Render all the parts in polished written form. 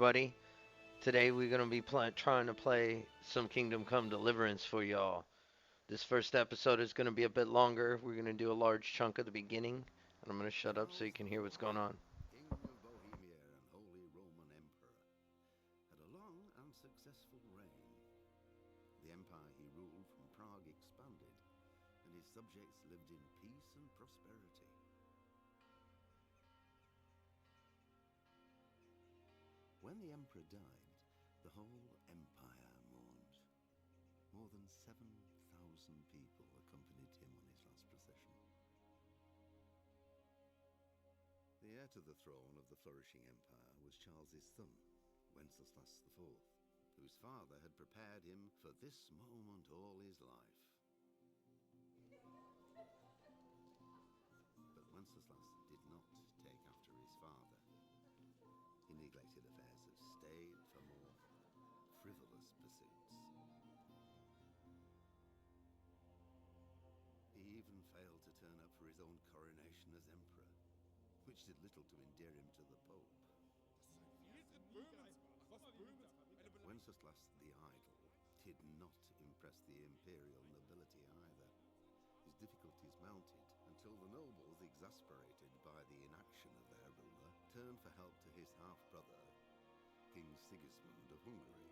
everybody. Today we're going to be trying to play some Kingdom Come Deliverance for y'all. This first episode is going to be a bit longer. We're going to do a large chunk at the beginning, and I'm going to shut up so you can hear what's going on. King of Bohemia and Holy Roman Emperor, had a long and successful reign. The empire he ruled from Prague expanded, and his subjects lived in peace and prosperity. When the emperor died, the whole empire mourned. More than 7,000 people accompanied him on his last procession. The heir to the throne of the flourishing empire was Charles's son, Wenceslas IV, whose father had prepared him for this moment all his life. But Wenceslas did not take after his father. He neglected affairs of state for more frivolous pursuits. He even failed to turn up for his own coronation as emperor, which did little to endear him to the Pope. Wenceslas the Idle did not impress the imperial nobility either. His difficulties mounted until the nobles, exasperated by the inaction of their ruler, turned for help to his half-brother, King Sigismund of Hungary.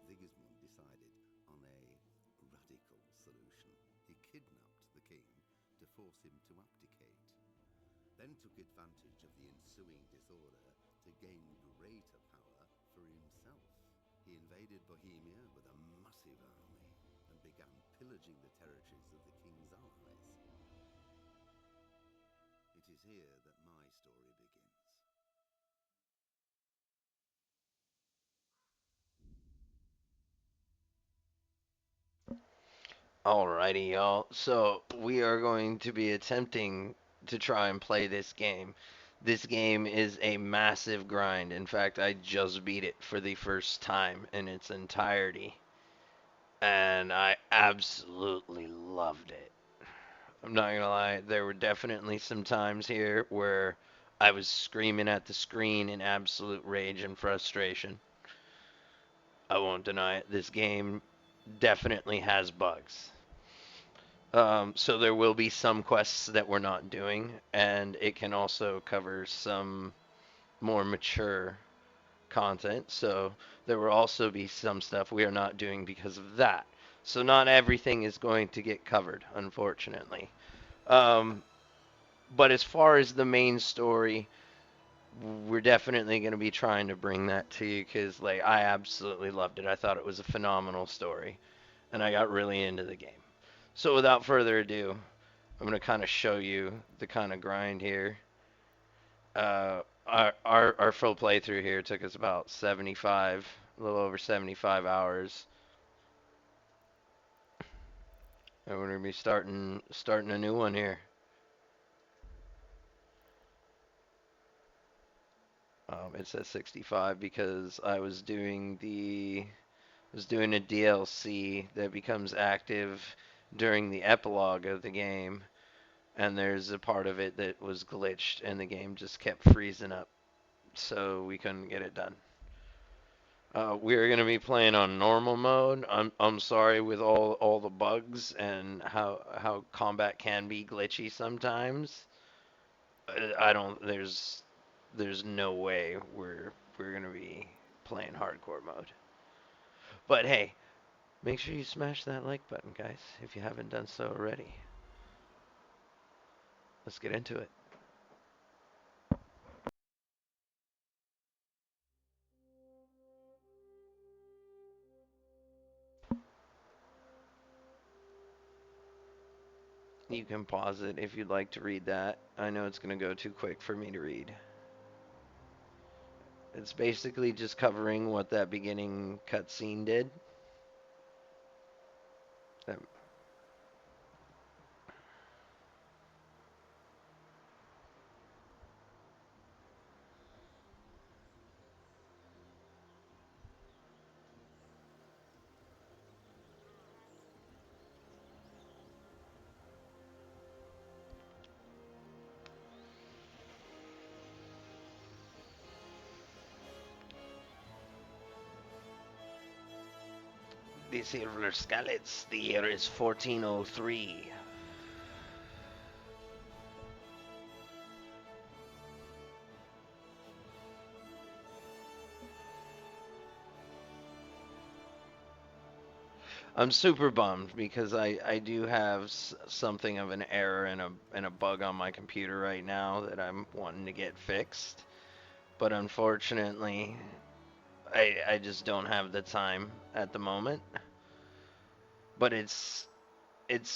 Sigismund decided on a radical solution. He kidnapped the king to force him to abdicate, then took advantage of the ensuing disorder to gain greater power for himself. He invaded Bohemia with a massive army and began pillaging the territories of the king's allies. It is here that my story begins. Alrighty, y'all. So we are going to be attempting to try and play this game. This game is a massive grind. In fact, I just beat it for the first time in its entirety, and I absolutely loved it. I'm not gonna lie, there were definitely some times here where I was screaming at the screen in absolute rage and frustration. I won't deny it. This game definitely has bugs. So there will be some quests that we're not doing, and it can also cover some more mature content. So there will also be some stuff we are not doing because of that. So not everything is going to get covered, unfortunately. Um, but as far as the main story, we're definitely going to be trying to bring that to you because, like, I absolutely loved it. I thought it was a phenomenal story, and I got really into the game. So without further ado, I'm going to kind of show you the kind of grind here. Our full playthrough here took us about 75, a little over 75 hours. And we're going to be starting a new one here. It says 65 because I was doing a DLC that becomes active during the epilogue of the game, and there's a part of it that was glitched, and the game just kept freezing up, so we couldn't get it done. We're gonna be playing on normal mode. I'm sorry with all the bugs and how combat can be glitchy sometimes. I don't. There's no way we're gonna be playing hardcore mode. But hey, make sure you smash that like button, guys, if you haven't done so already. Let's get into it. You can pause it if you'd like to read that. I know it's gonna go too quick for me to read. It's basically just covering what that beginning cutscene did. That This here for Skalitz, the year is 1403. I'm super bummed because I do have something of an error and a bug on my computer right now that I'm wanting to get fixed. But unfortunately, I just don't have the time at the moment. But it's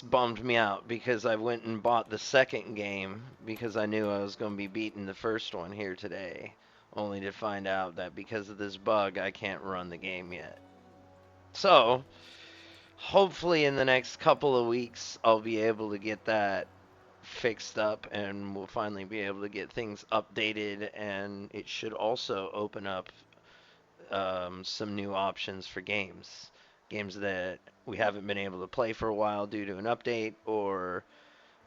bummed me out because I went and bought the second game because I knew I was going to be beating the first one here today, only to find out that because of this bug I can't run the game yet. So, hopefully in the next couple of weeks I'll be able to get that fixed up and we'll finally be able to get things updated, and it should also open up some new options for games that we haven't been able to play for a while due to an update or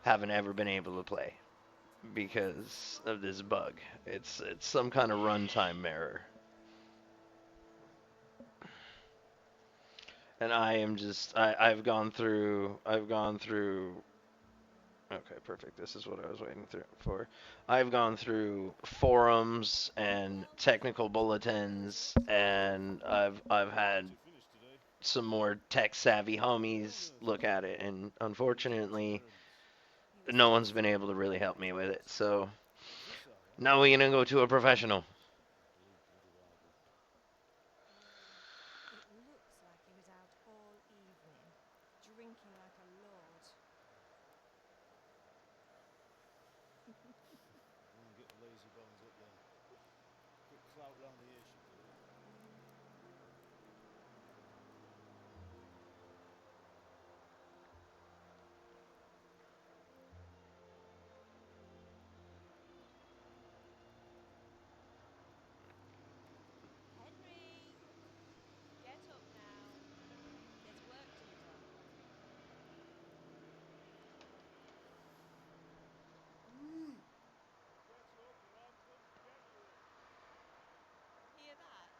haven't ever been able to play because of this bug. It's some kind of runtime error. And I am just I've gone through okay, perfect. This is what I was waiting for. I've gone through forums and technical bulletins, and I've had some more tech savvy homies look at it, and unfortunately no one's been able to really help me with it. So now we're gonna go to a professional. It looks like he was out all evening, drinking like a lord. Go and get the lazy bones up then. Quick clout round the ear should do it. Henry! Get up now. There's work to be done. Get up or I'm come to get you. Hear that?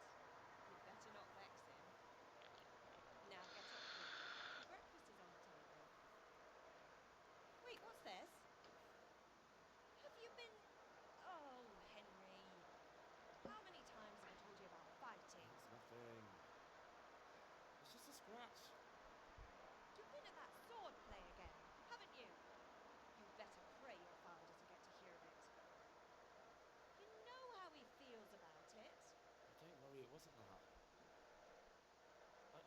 You'd better not vex him. Now get up quickly. Breakfast is on the table. Wait, what's this? Have you been... Oh, Henry. How many times have I told you about fighting? It's nothing. It's just a scratch. You've been at that sword play again, haven't you? You'd better pray your father doesn't get to hear of it. You know how he feels about it. Don't worry, it wasn't that.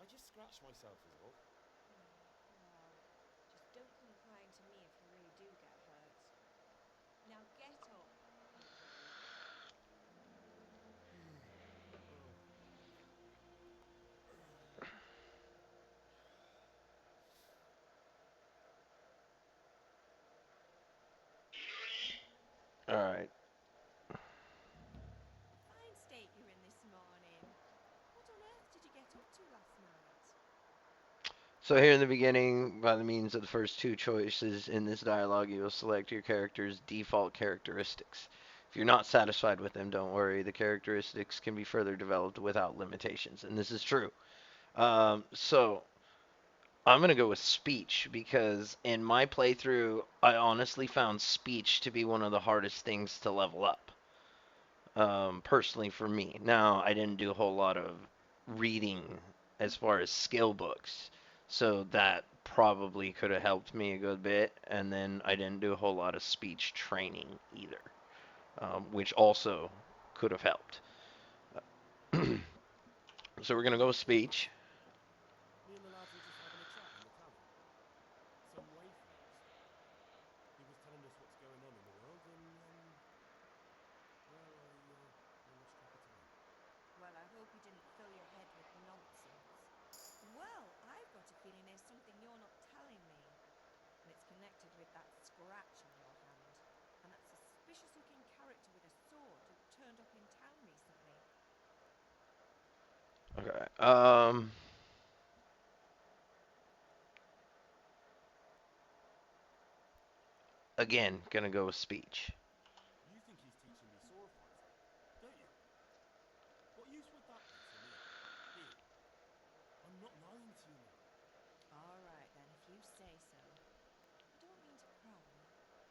I just scratched myself is all. Well, just don't come crying to me if you really do get hurt. Now get up, Henry. All right. Fine state you're in this morning. What on earth did you get up to last night? So here in the beginning, by the means of the first two choices in this dialogue, you will select your character's default characteristics. If you're not satisfied with them, don't worry. The characteristics can be further developed without limitations, and this is true. So I'm gonna go with speech because in my playthrough, I honestly found speech to be one of the hardest things to level up. Personally, for me. Now, I didn't do a whole lot of reading as far as skill books, so that probably could have helped me a good bit. And then I didn't do a whole lot of speech training either, which also could have helped. So we're gonna go with speech. Me and the lads were just having a chat in the tavern. Some wayfarers. He was telling us what's going on in the world and, well, I lost track of time. Well, I hope you didn't fill your head with nonsense. Well, I've got a feeling there's something you're not telling me. And it's connected with that scratch on your hand. And that suspicious-looking character with a sword who turned up in town recently. Okay. Again, gonna go with speech. You think he's teaching me sword fighting, don't you? What use would that be to me? Here, I'm I'm not lying to you, Mum. All right, then, if you say so. I don't mean to pry,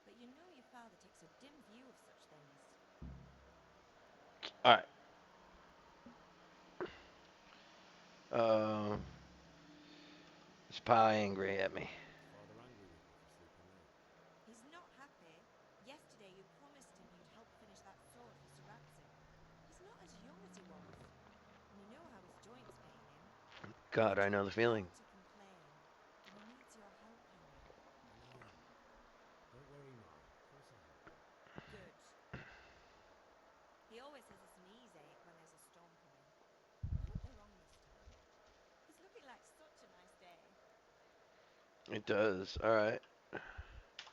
but you know your father takes a dim view of such things. All right. Is Pa angry at me? Is Father angry with you for sleeping late? He's not happy. Yesterday you promised him you'd help finish that sword for Sir Radzig. He's not as young as he was, and you know how his joint's pain him. He God, I know told the me feeling. now to complain, and he needs your help, Henry. I know. Don't worry, Mum. Of course I'll help. Good. He always says his knees ache when there's a storm coming. I hope they're wrong this time. It's looking like such a nice day. It does. All right.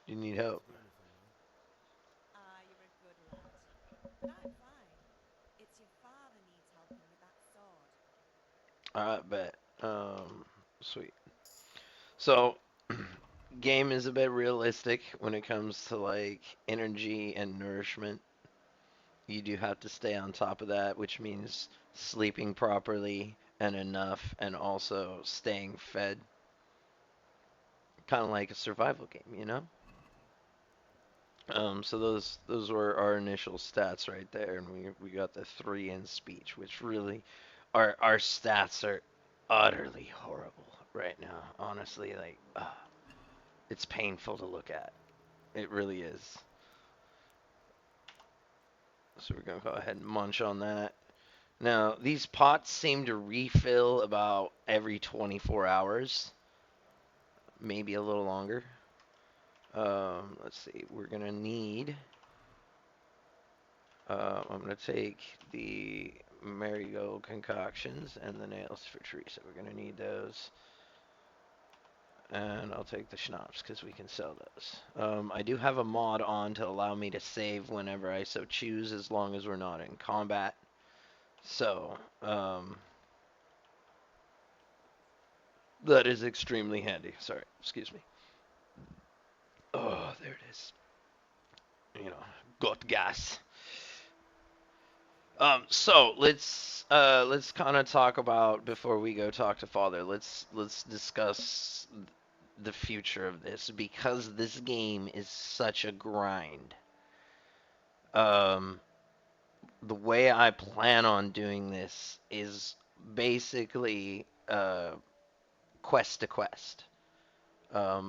You need Need help. to do anything, Mum? Ah, you're a good lad. But I'm fine. It's your father needs helping with that sword. All right, bet. Sweet. So, game is a bit realistic when it comes to like energy and nourishment. You do have to stay on top of that, which means sleeping properly and enough, and also staying fed. Kind of like a survival game, you know? So those were our initial stats right there, and we got the 3 in speech, which really our stats are utterly horrible right now. Honestly, like it's painful to look at. It really is. So we're gonna go ahead and munch on that. Now these pots seem to refill about every 24 hours, maybe a little longer. Let's see. We're gonna need. I'm going to take the marigold concoctions and the nails for Teresa. We're going to need those. And I'll take the schnapps because we can sell those. I do have a mod on to allow me to save whenever I so choose, as long as we're not in combat. So, that is extremely handy. Sorry, excuse me. Oh, there it is. You know, got gas. So let's kind of talk about before we go talk to Father. Let's discuss the future of this because this game is such a grind. Um, the way I plan on doing this is basically quest to quest.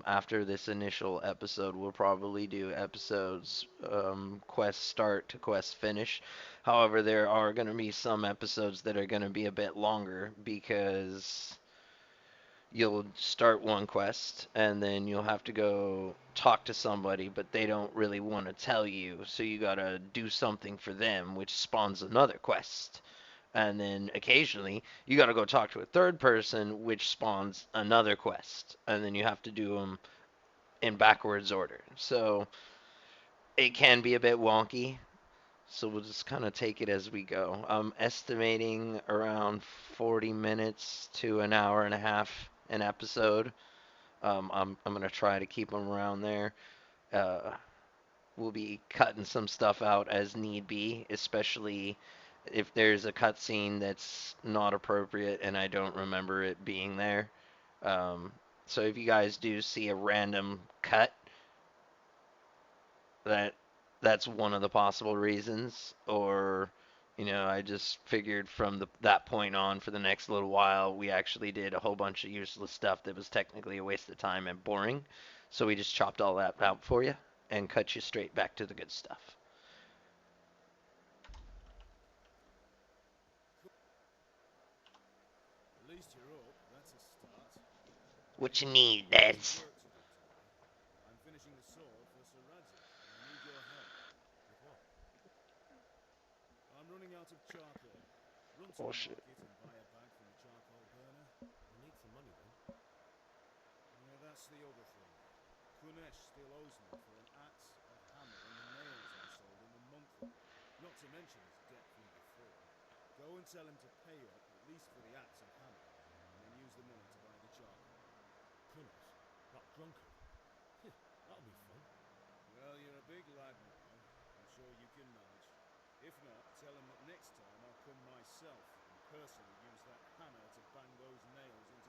After this initial episode, we'll probably do episodes quest start to quest finish. However, there are going to be some episodes that are going to be a bit longer because you'll start one quest and then you'll have to go talk to somebody, but they don't really want to tell you, so you got to do something for them, which spawns another quest. And then occasionally you got to go talk to a third person, which spawns another quest, and then you have to do them in backwards order. So it can be a bit wonky. So we'll just kind of take it as we go. I'm estimating around 40 minutes to an hour and a half an episode. I'm gonna try to keep them around there. Uh, we'll be cutting some stuff out as need be, especially if there's a cutscene that's not appropriate and I don't remember it being there. Um, so if you guys do see a random cut, that that's one of the possible reasons. Or, I just figured from that point on for the next little while, we actually did a whole bunch of useless stuff that was technically a waste of time and boring. So we just chopped all that out for you and cut you straight back to the good stuff. At least you're up. That's a start. What you Anyway, need, I've got some Dads? work to do today. I'm finishing the sword for Sir Radzig, and I need your help. With what? I'm running out of charcoal. Run to Oh the shit. market and buy a bag from the charcoal burner. I'll need some money then. Yeah, that's the other thing. Kunesh still owes me for an axe, a hammer, and the nails I sold him a month ago. Not to mention his debt from before. Go and tell him to pay up, at least for the axe and hammer, and then use the money to buy the charcoal. Kunesh? That drunkard? That'll be fun. Well, you're a big lad now. I'm sure you can manage. If not, tell him that next time I'll come myself and personally use that hammer to bang those nails into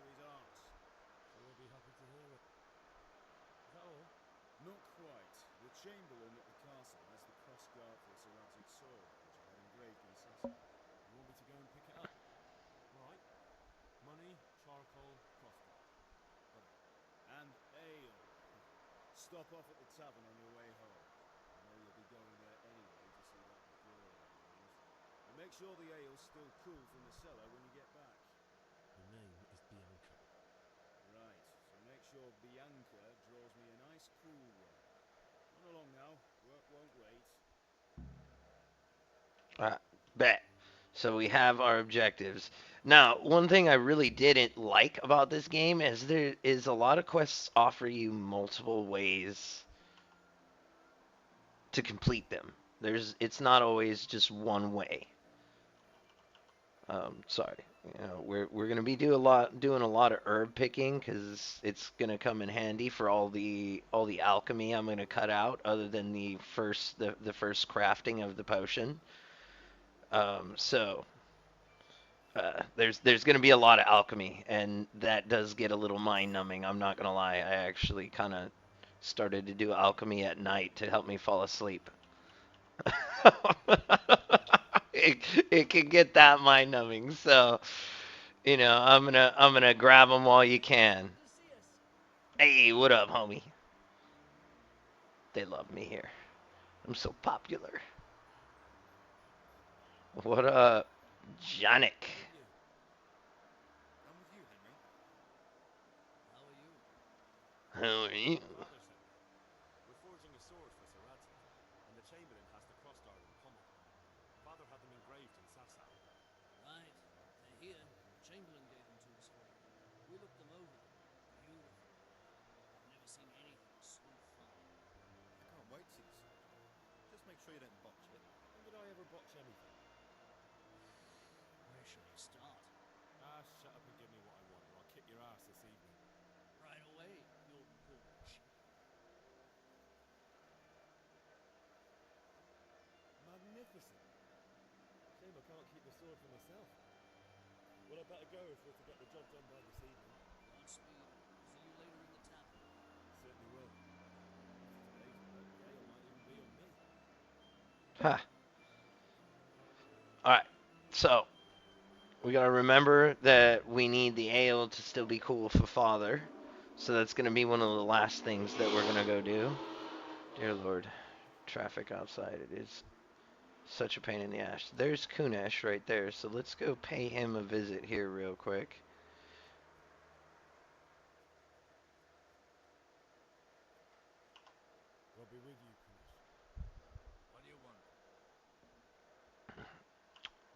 Not quite. The Chamberlain at the castle has the cross guard for Sir Radzig's sword, which I had engraved in Sasau. You want me to go and pick it up? Right. Money, charcoal, crossguard. Got it. And ale. Stop off at the tavern on your way home. I know you'll be going there anyway to see that girl of yours. And make sure the ale's still cool from the cellar when you get back. Her name is Bianca. Right, so make sure Bianca draws me a nice cool one. Run along now, work won't wait. Bet. So we have our objectives. Now, one thing I really didn't like about this game is there is a lot of quests offer you multiple ways to complete them. It's not always just one way. Sorry, we're gonna be doing a lot of herb picking because it's gonna come in handy for all the alchemy I'm gonna cut out, other than the first crafting of the potion. So there's going to be a lot of alchemy, and that does get a little mind numbing. I'm not going to lie. I actually kind of started to do alchemy at night to help me fall asleep. it, it can get that mind numbing. So, I'm gonna grab them while you can. Hey, what up, homie? They love me here. I'm so popular. What up, Janik? With you. I'm with you, Henry. How are you? How are you? Father sent me. We're forging a sword for Sir Radzig, and the Chamberlain has the crossguard and pommel. Father had them engraved in Sasau. Right. They're here. Chamberlain gave them to us for you. We looked them over. Beautiful. I've never seen anything so fine. I can't wait to see the sword. Just make sure you don't botch it. When did I ever botch anything? Where should I start? Ah, shut up and give me what I want, or I'll kick your ass this evening. Right away, you bullshit. Magnificent. Shame I can't keep the sword for myself. Well, I better go if we're to get the job done by this evening. Godspeed. See you later in the tavern. Certainly will. After today's work, the ale might even be on me. Ha. All right. So we gotta remember that we need the ale to still be cool for father. So that's gonna be one of the last things that we're gonna go do. Dear Lord, traffic outside. It is such a pain in the ass. There's Kunesh right there. So let's go pay him a visit here real quick. God be with you, Kunesh. What do you want?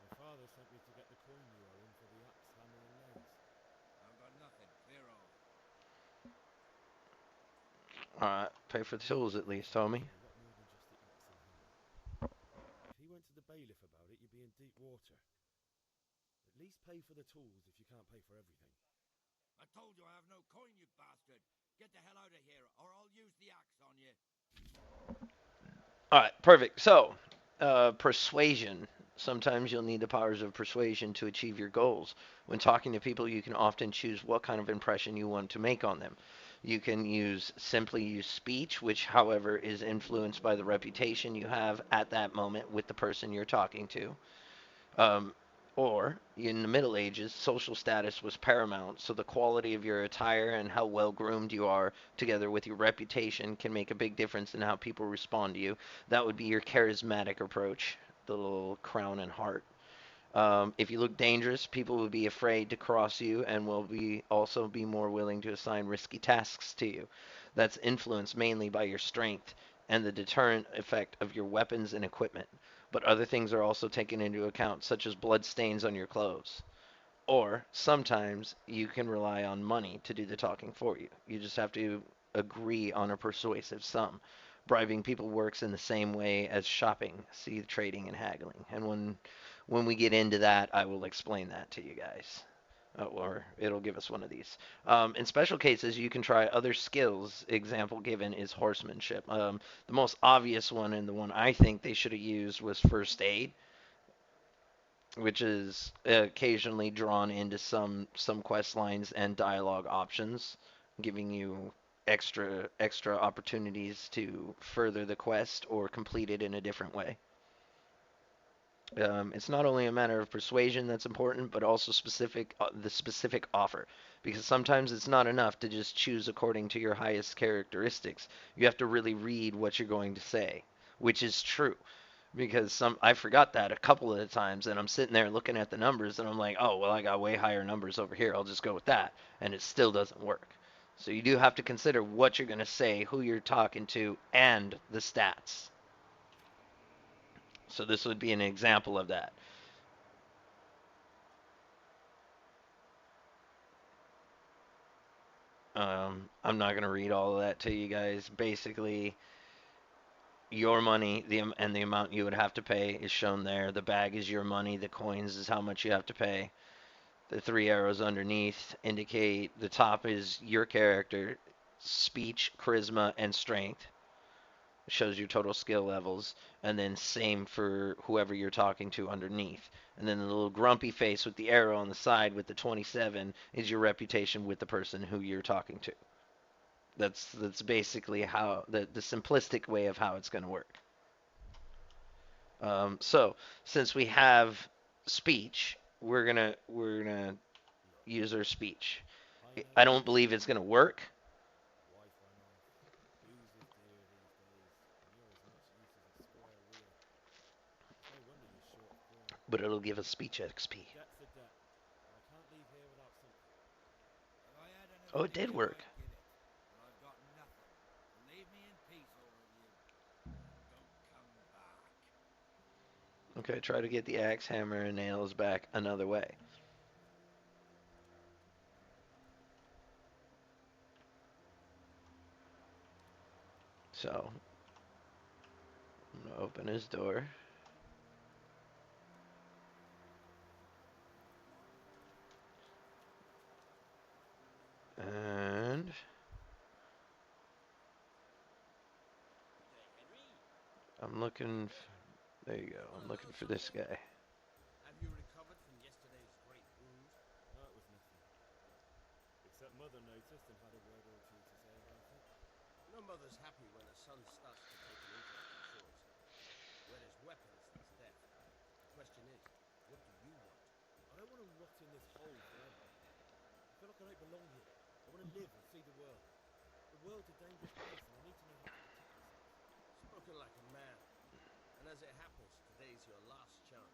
My father sent me to get the coin you owe him for the axe, hammer, and nails. I've got nothing. Clear off. Alright, pay for the tools at least, homie. A lot more than just the axe and hammer. If he went to the bailiff about it, you'd be in deep water. At least pay for the tools if you can't pay for everything. I told you I have no coin, you bastard. Get the hell out of here, or I'll use the axe on you. Alright, perfect. So, persuasion. Sometimes you'll need the powers of persuasion to achieve your goals. When talking to people, you can often choose what kind of impression you want to make on them. You can simply use speech, which, however, is influenced by the reputation you have at that moment with the person you're talking to. Um, or, in the Middle Ages, social status was paramount, so the quality of your attire and how well groomed you are, together with your reputation, can make a big difference in how people respond to you. That would be your charismatic approach, the little crown and heart. If you look dangerous, people will be afraid to cross you and will also be more willing to assign risky tasks to you. That's influenced mainly by your strength and the deterrent effect of your weapons and equipment. But other things are also taken into account, such as blood stains on your clothes. Or sometimes you can rely on money to do the talking for you. You just have to agree on a persuasive sum. Bribing people works in the same way as shopping, see trading and haggling. And when we get into that, I will explain that to you guys. Or it'll give us one of these. In special cases, you can try other skills. Example given is horsemanship. The most obvious one, and the one I think they should have used, was first aid, which is occasionally drawn into some quest lines and dialogue options, giving you extra opportunities to further the quest or complete it in a different way. It's not only a matter of persuasion that's important, but also the specific offer. Because sometimes it's not enough to just choose according to your highest characteristics. You have to really read what you're going to say, which is true. Because I forgot that a couple of the times, and I'm sitting there looking at the numbers, and I'm like, oh well, I got way higher numbers over here. I'll just go with that, and it still doesn't work. So you do have to consider what you're going to say, who you're talking to, and the stats. So this would be an example of that. I'm not going to read all of that to you guys. Basically, your money and the amount you would have to pay is shown there. The bag is your money. The coins is how much you have to pay. The three arrows underneath indicate the top is your character, speech, charisma, and strength. It shows your total skill levels. And then same for whoever you're talking to underneath. And then the little grumpy face with the arrow on the side with the 27 is your reputation with the person who you're talking to. That's basically how the simplistic way of how it's going to work. So since we have speech, we're gonna use our speech. I don't believe it's gonna work, Wi-Fi knife. Who's dear these days? And you're as much use as a square wheel. It's no wonder you're short of coin. but it'll give us speech XP. Debt's a debt, but I can't leave here without something. If I had anything Oh, it to did give, work. I'd give it. But I've got nothing. So leave me in peace, all of you. Don't come back. Okay, try to get the axe, hammer, and nails back another way. So, I'm gonna open his door. And I'm looking. There you go. I'm looking for this guy. Have you recovered from yesterday's great wound? No, it was nothing. Except Mother noticed and had a word or two to say about it. No mother's happy when a son starts to take an interest in chores. Where there's weapons, there's death. The question is, what do you want? I don't want to rot in this hole forever. I feel like I don't belong here. I want to live and see the world. The world's a dangerous place and I need to know how to protect myself. Spoken like a man. And as it happens, today's your last chance.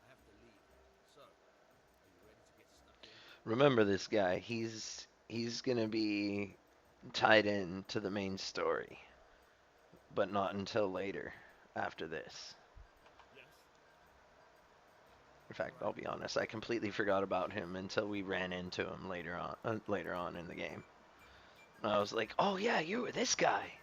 I have to leave. So, are you ready to get stuck in? Remember this guy. He's gonna be tied in to the main story, but not until later after this. Yes? In fact, I'll be honest, I completely forgot about him until we ran into him later on in the game. And I was like, "Oh yeah, you were this guy."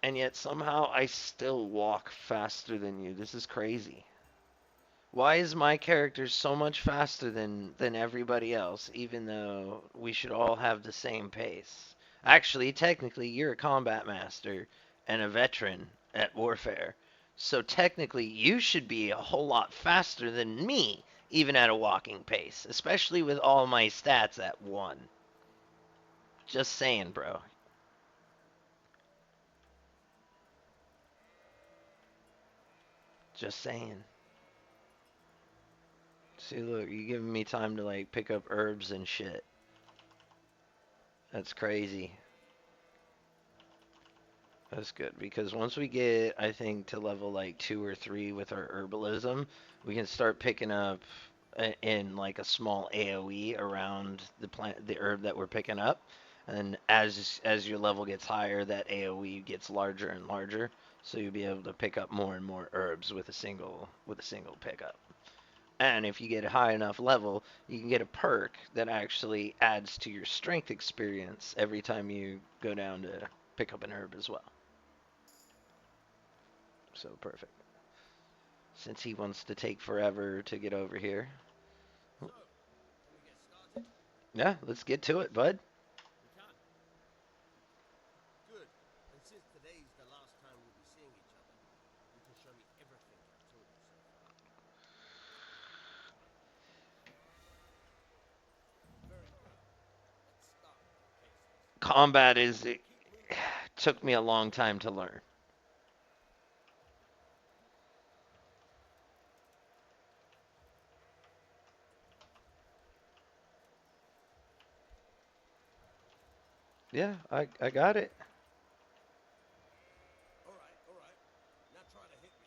And yet somehow I still walk faster than you. This is crazy. Why is my character so much faster than everybody else, even though we should all have the same pace? Actually, technically, you're a combat master and a veteran at warfare. So technically, you should be a whole lot faster than me, even at a walking pace, especially with all my stats at 1. Just saying, bro. Just saying. See, look, you giving me time to like pick up herbs and shit. That's crazy. That's good because once we get, I think, to level like 2 or 3 with our herbalism, we can start picking up in like a small AOE around the herb that we're picking up, and as your level gets higher, that AOE gets larger and larger, so you'll be able to pick up more and more herbs with a single pickup. And if you get a high enough level, you can get a perk that actually adds to your strength experience every time you go down to pick up an herb as well. So perfect. Since he wants to take forever to get over here. So, can we get started? Yeah, let's get to it, bud. We can. Good. And since today's the last time we'll be seeing each other, you can show me everything I've taught you so far. combat is it took me a long time to learn. Yeah, I got it. All right, all right. Now try to hit me.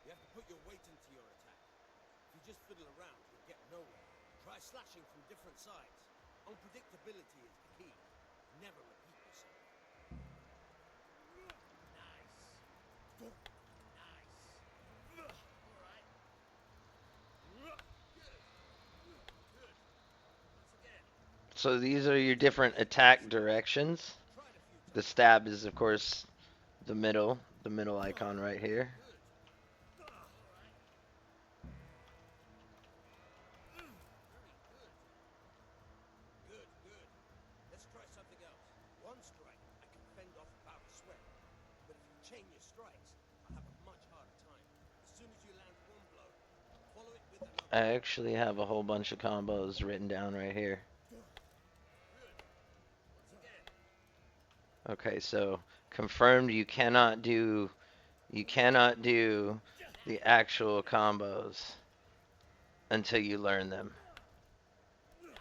You have to put your weight into your attack. If you just fiddle around, you'll get nowhere. Try slashing from different sides. Unpredictability is the key. Never repeat yourself. Nice. Nice. All right. Good. Good. Once again. So these are your different attack directions. Try it a few The times. stab is of course the middle icon right here. Good. All right. Very good. Good, good. Let's try something else. One strike, I can fend off a bout of sweat. But if you chain your strikes, I'll have a much harder time. As soon as you land one blow, follow it with another. I actually have a whole bunch of combos written down right here. Good. Once again. Okay, so confirmed you cannot do the actual combos until you learn them. Nice. Right.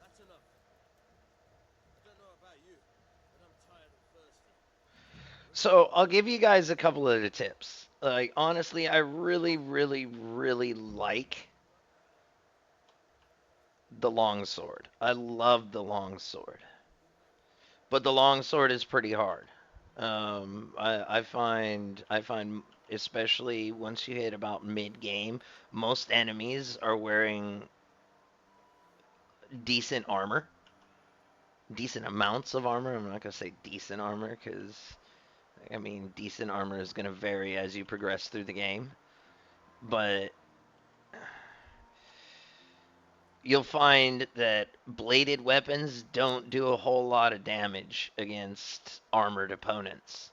That's enough. I don't know about you, but I'm tired and thirsty. So I'll give you guys a couple of the tips. Like honestly, I really like the longsword. I love the longsword, but the longsword is pretty hard. I find especially once you hit about mid game, most enemies are wearing decent armor, decent amounts of armor. I'm not gonna say decent armor because I mean decent armor is gonna vary as you progress through the game, but you'll find that bladed weapons don't do a whole lot of damage against armored opponents.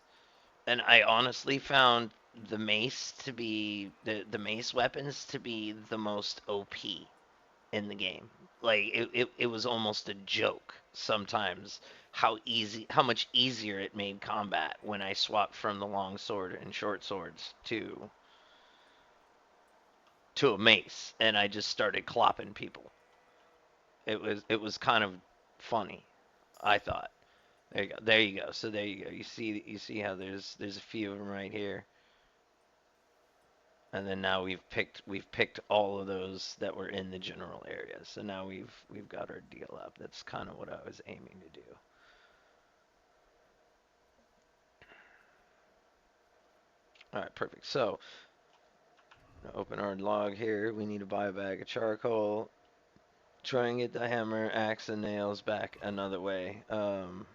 And I honestly found the mace to be the mace weapons to be the most OP in the game. Like it was almost a joke sometimes how much easier it made combat when I swapped from the long sword and short swords to a mace and I just started clopping people. It was kind of funny, I thought. There you go. There you go. So there you go. You see how there's a few of them right here. And then now we've picked all of those that were in the general area. So now we've got our deal up. That's kind of what I was aiming to do. All right, perfect. So open our log here. We need to buy a bag of charcoal. Try and get the hammer, axe, and nails back another way. So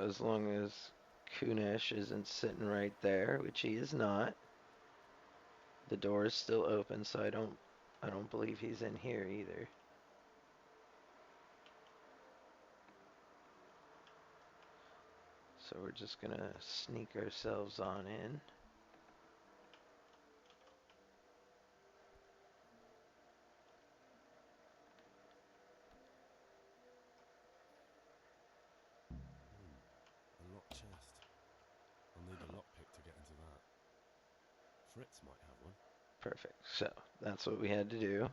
as long as Kunesh isn't sitting right there, which he is not, the door is still open. So I don't believe he's in here either. So we're just gonna sneak ourselves on in. A locked chest. I'll need a lockpick to get into that. Fritz might have one. Perfect. So that's what we had to do.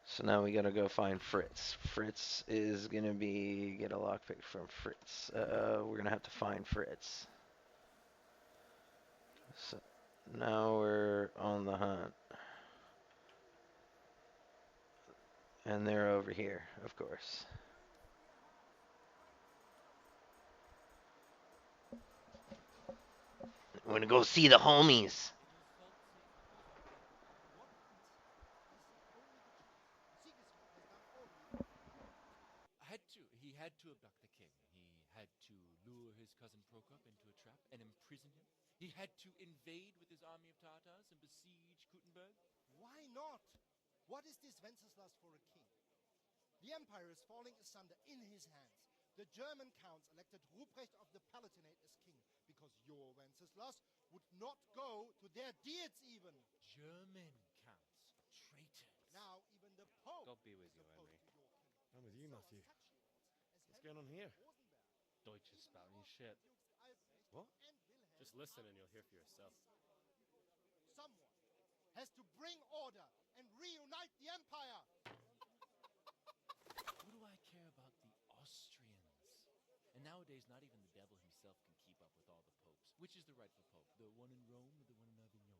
So now we gotta go find Fritz. Fritz is gonna be get a lockpick from Fritz. We're gonna have to find Fritz. So now we're on the hunt. And they're over here, of course. We're gonna go see the homies. He had to abduct the king. He had to lure his cousin Prokop into a trap and imprison him. He had to invade with his army of Tartars and besiege Gutenberg. Why not? What is this Wenceslas for a king? The empire is falling asunder in his hands. The German counts elected Ruprecht of the Palatinate as king because your Wenceslas would not go to their deeds even. German counts. Traitors. Now even the Pope God be with is you, opposed Henry. to your king. I'm with you, So are Matthew. such lords as What's Henry going on of here? Rosenberg. Deutsch is Even spouting the his shit. Archdukes Albrecht What? and Wilhelm Just listen are and you'll hear for yourself. Someone has to bring order and reunite the empire. What do I care about the Austrians? And nowadays, not even the devil himself can keep up with all the popes. Which is the rightful pope? The one in Rome or the one in Avignon?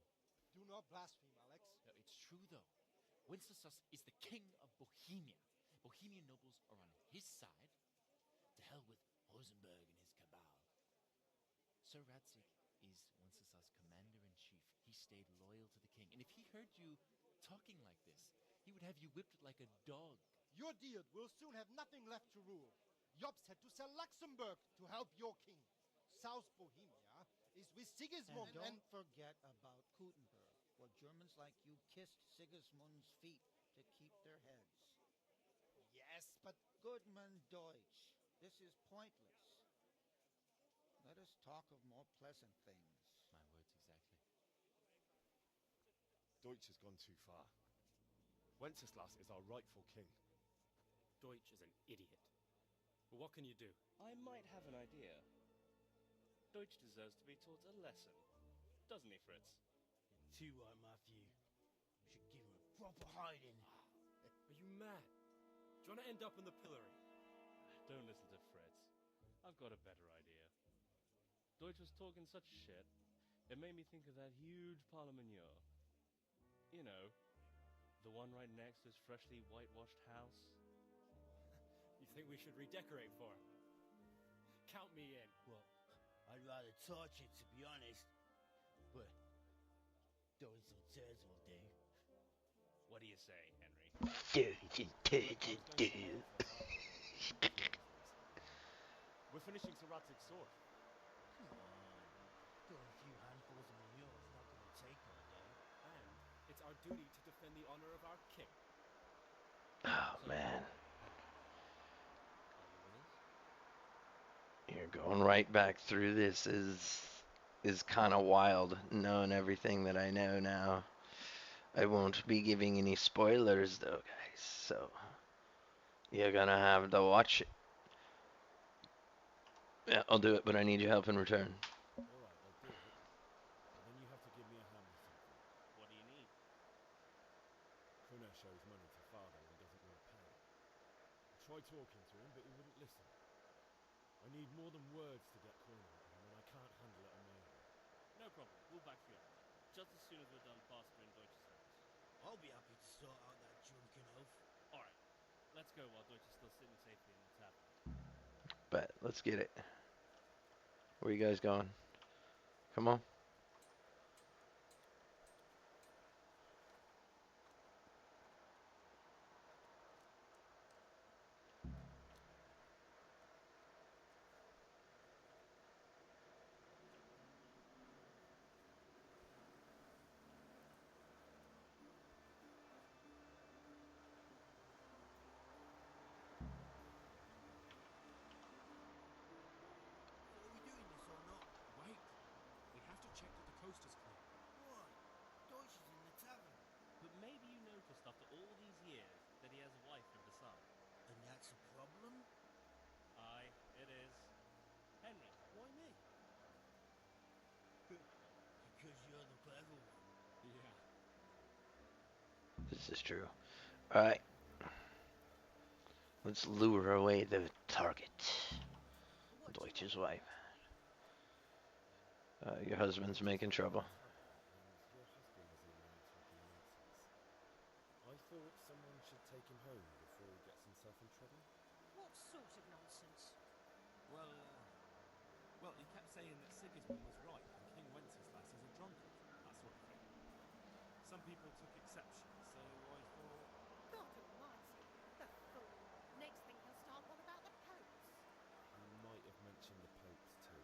Do not blaspheme, Alex. No, it's true, though. Wenceslas is the king of Bohemia. Bohemian nobles are on his side. To hell with Rosenberg and his cabal. Sir Radzig is Wenceslas' commander-in-chief. He stayed loyal to the king. And if he heard you talking like this, he would have you whipped like a dog. Your deed will soon have nothing left to rule. Jobst had to sell Luxembourg to help your king. South Bohemia is with Sigismund And don't forget about Gutenberg, where Germans like you kissed Sigismund's feet to keep their heads. Yes, but Goodman Deutsch, this is pointless. Let us talk of more pleasant things. My words exactly. Deutsch has gone too far. Wenceslas is our rightful king. Deutsch is an idiot. But what can you do? I might have an idea. Deutsch deserves to be taught a lesson. Doesn't he, Fritz? Too right, Matthew. We should give him a proper hiding. Are you mad? Do you want to end up in the pillory? Don't listen to Fritz. I've got a better idea. Deutsch was talking such shit, it made me think of that huge parliament. You know, the one right next to his freshly whitewashed house. You think we should redecorate for him? Count me in. Well, I'd rather torch it, to be honest. But throwing some turds will do. What do you say, Henry? We're finishing Sir Radzig's sword. Come on. Throwing a few handfuls of manure is not going to take all day. And it's our duty to defend the honor of our king. Oh, man. You're going right back through this is kind of wild, knowing everything that I know now. I won't be giving any spoilers, though, guys, so you're gonna have to watch it. Yeah, I'll do it, but I need your help in return. Alright, I'll do it. But then you have to give me a hand with something. What do you need? Kunesh owes money to father and doesn't want to pay. I tried talking to him, but he wouldn't listen. I need more than words to get coin out of him, and I can't handle it on my own. No problem. We'll back you up. Just as soon as we're done plastering Deutsch's house. I'll be happy to sort out that drunken oaf. Alright. Let's go while Deutsch is still sitting safely in the tavern. But let's get it. Where you guys going? Come on. So are we doing this or not? Wait. We have to check that the coast is clear. Why? Deutsch is in the tavern. But maybe you noticed after all these years that he has a wife and a son. And that's a problem? Aye, it is. Henry, why me? Because you're the clever one. Yeah. This is true. Alright. Let's lure away the target. What do you Deutsch's want? wife. Your husband's making trouble. And your husband is in there talking nonsense. I thought someone should take him home before he gets himself in trouble. What sort of nonsense? Well, he kept saying that Sigismund was right and King Wenceslas is a drunkard, that sort of thing. Some people took exception, so I thought... God almighty, the fool. Next thing he'll start on about the popes. He might have mentioned the popes too.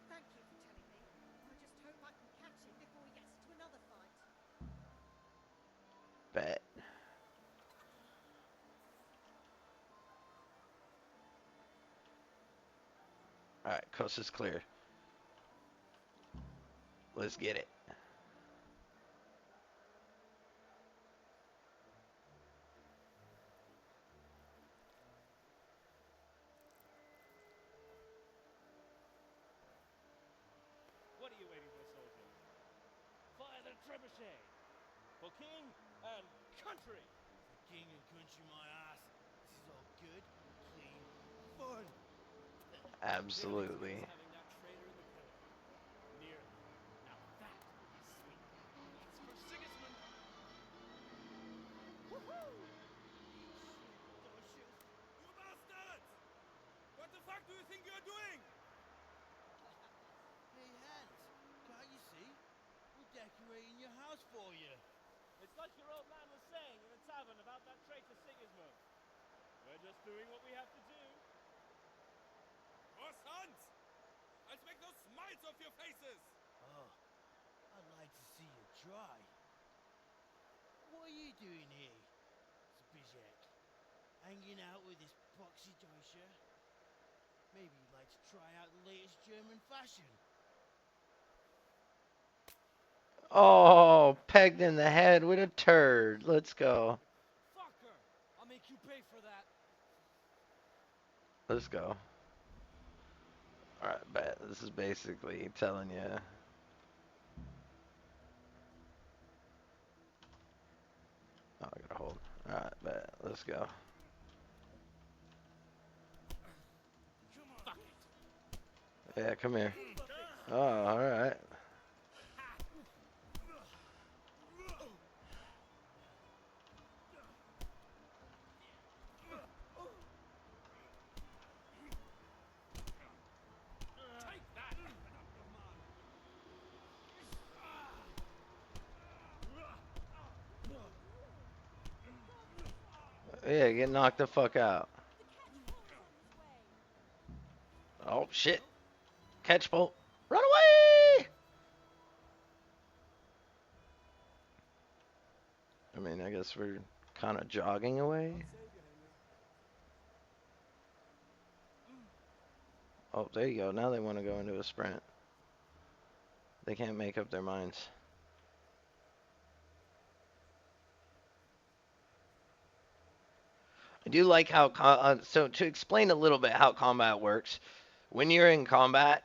Thank you for telling me. I just hope I can catch him before he gets into another fight. Bet. Alright, coast is clear. Let's get it. What are you waiting for, soldier? Fire the trebuchet! For king and country! For king and country, my ass. This is all good, clean fun. Absolutely. Having that traitor in the pillory. Nearly. Now that is sweet. It's for Sigismund! Woohoo! You bastards! What the fuck do you think you're doing? Hey, Hans, can't you see? We're decorating your house for you. It's like your old man was saying in the tavern about that traitor Sigismund. We're just doing what we have to do. Your sons! I'll make those smiles off your faces! Oh, I'd like to see you try. What are you doing here, Zbigniew? Hanging out with this boxy Deutscher? Maybe you'd like to try out the latest German fashion. Oh, pegged in the head with a turd. Let's go. Fucker! I'll make you pay for that. Let's go. Alright, bet. This is basically telling you. Oh, I gotta hold. Alright, bet. Let's go. Fuck it! Yeah, come here. Oh, alright. Take that! Yeah, get knocked the fuck out. The catchpole is on its way. Oh, shit. Catch bolt. Run away! I mean, I guess we're kind of jogging away. Oh, there you go. Now they want to go into a sprint. They can't make up their minds. I do like how, so to explain a little bit how combat works, when you're in combat,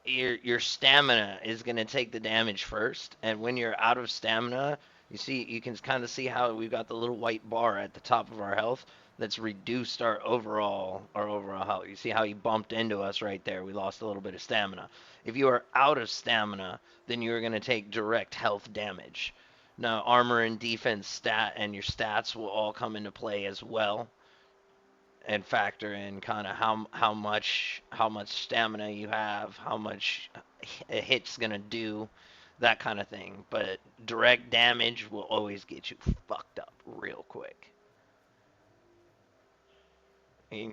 your stamina is going to take the damage first, and when you're out of stamina, you can kind of see how we've got the little white bar at the top of our health that's reduced our overall health. You see how he bumped into us right there. We lost a little bit of stamina. If you are out of stamina, then you're going to take direct health damage. Now, armor and defense stat and your stats will all come into play as well, and factor in kind of how much stamina you have, how much a hit's gonna do, that kind of thing. But direct damage will always get you fucked up real quick. And,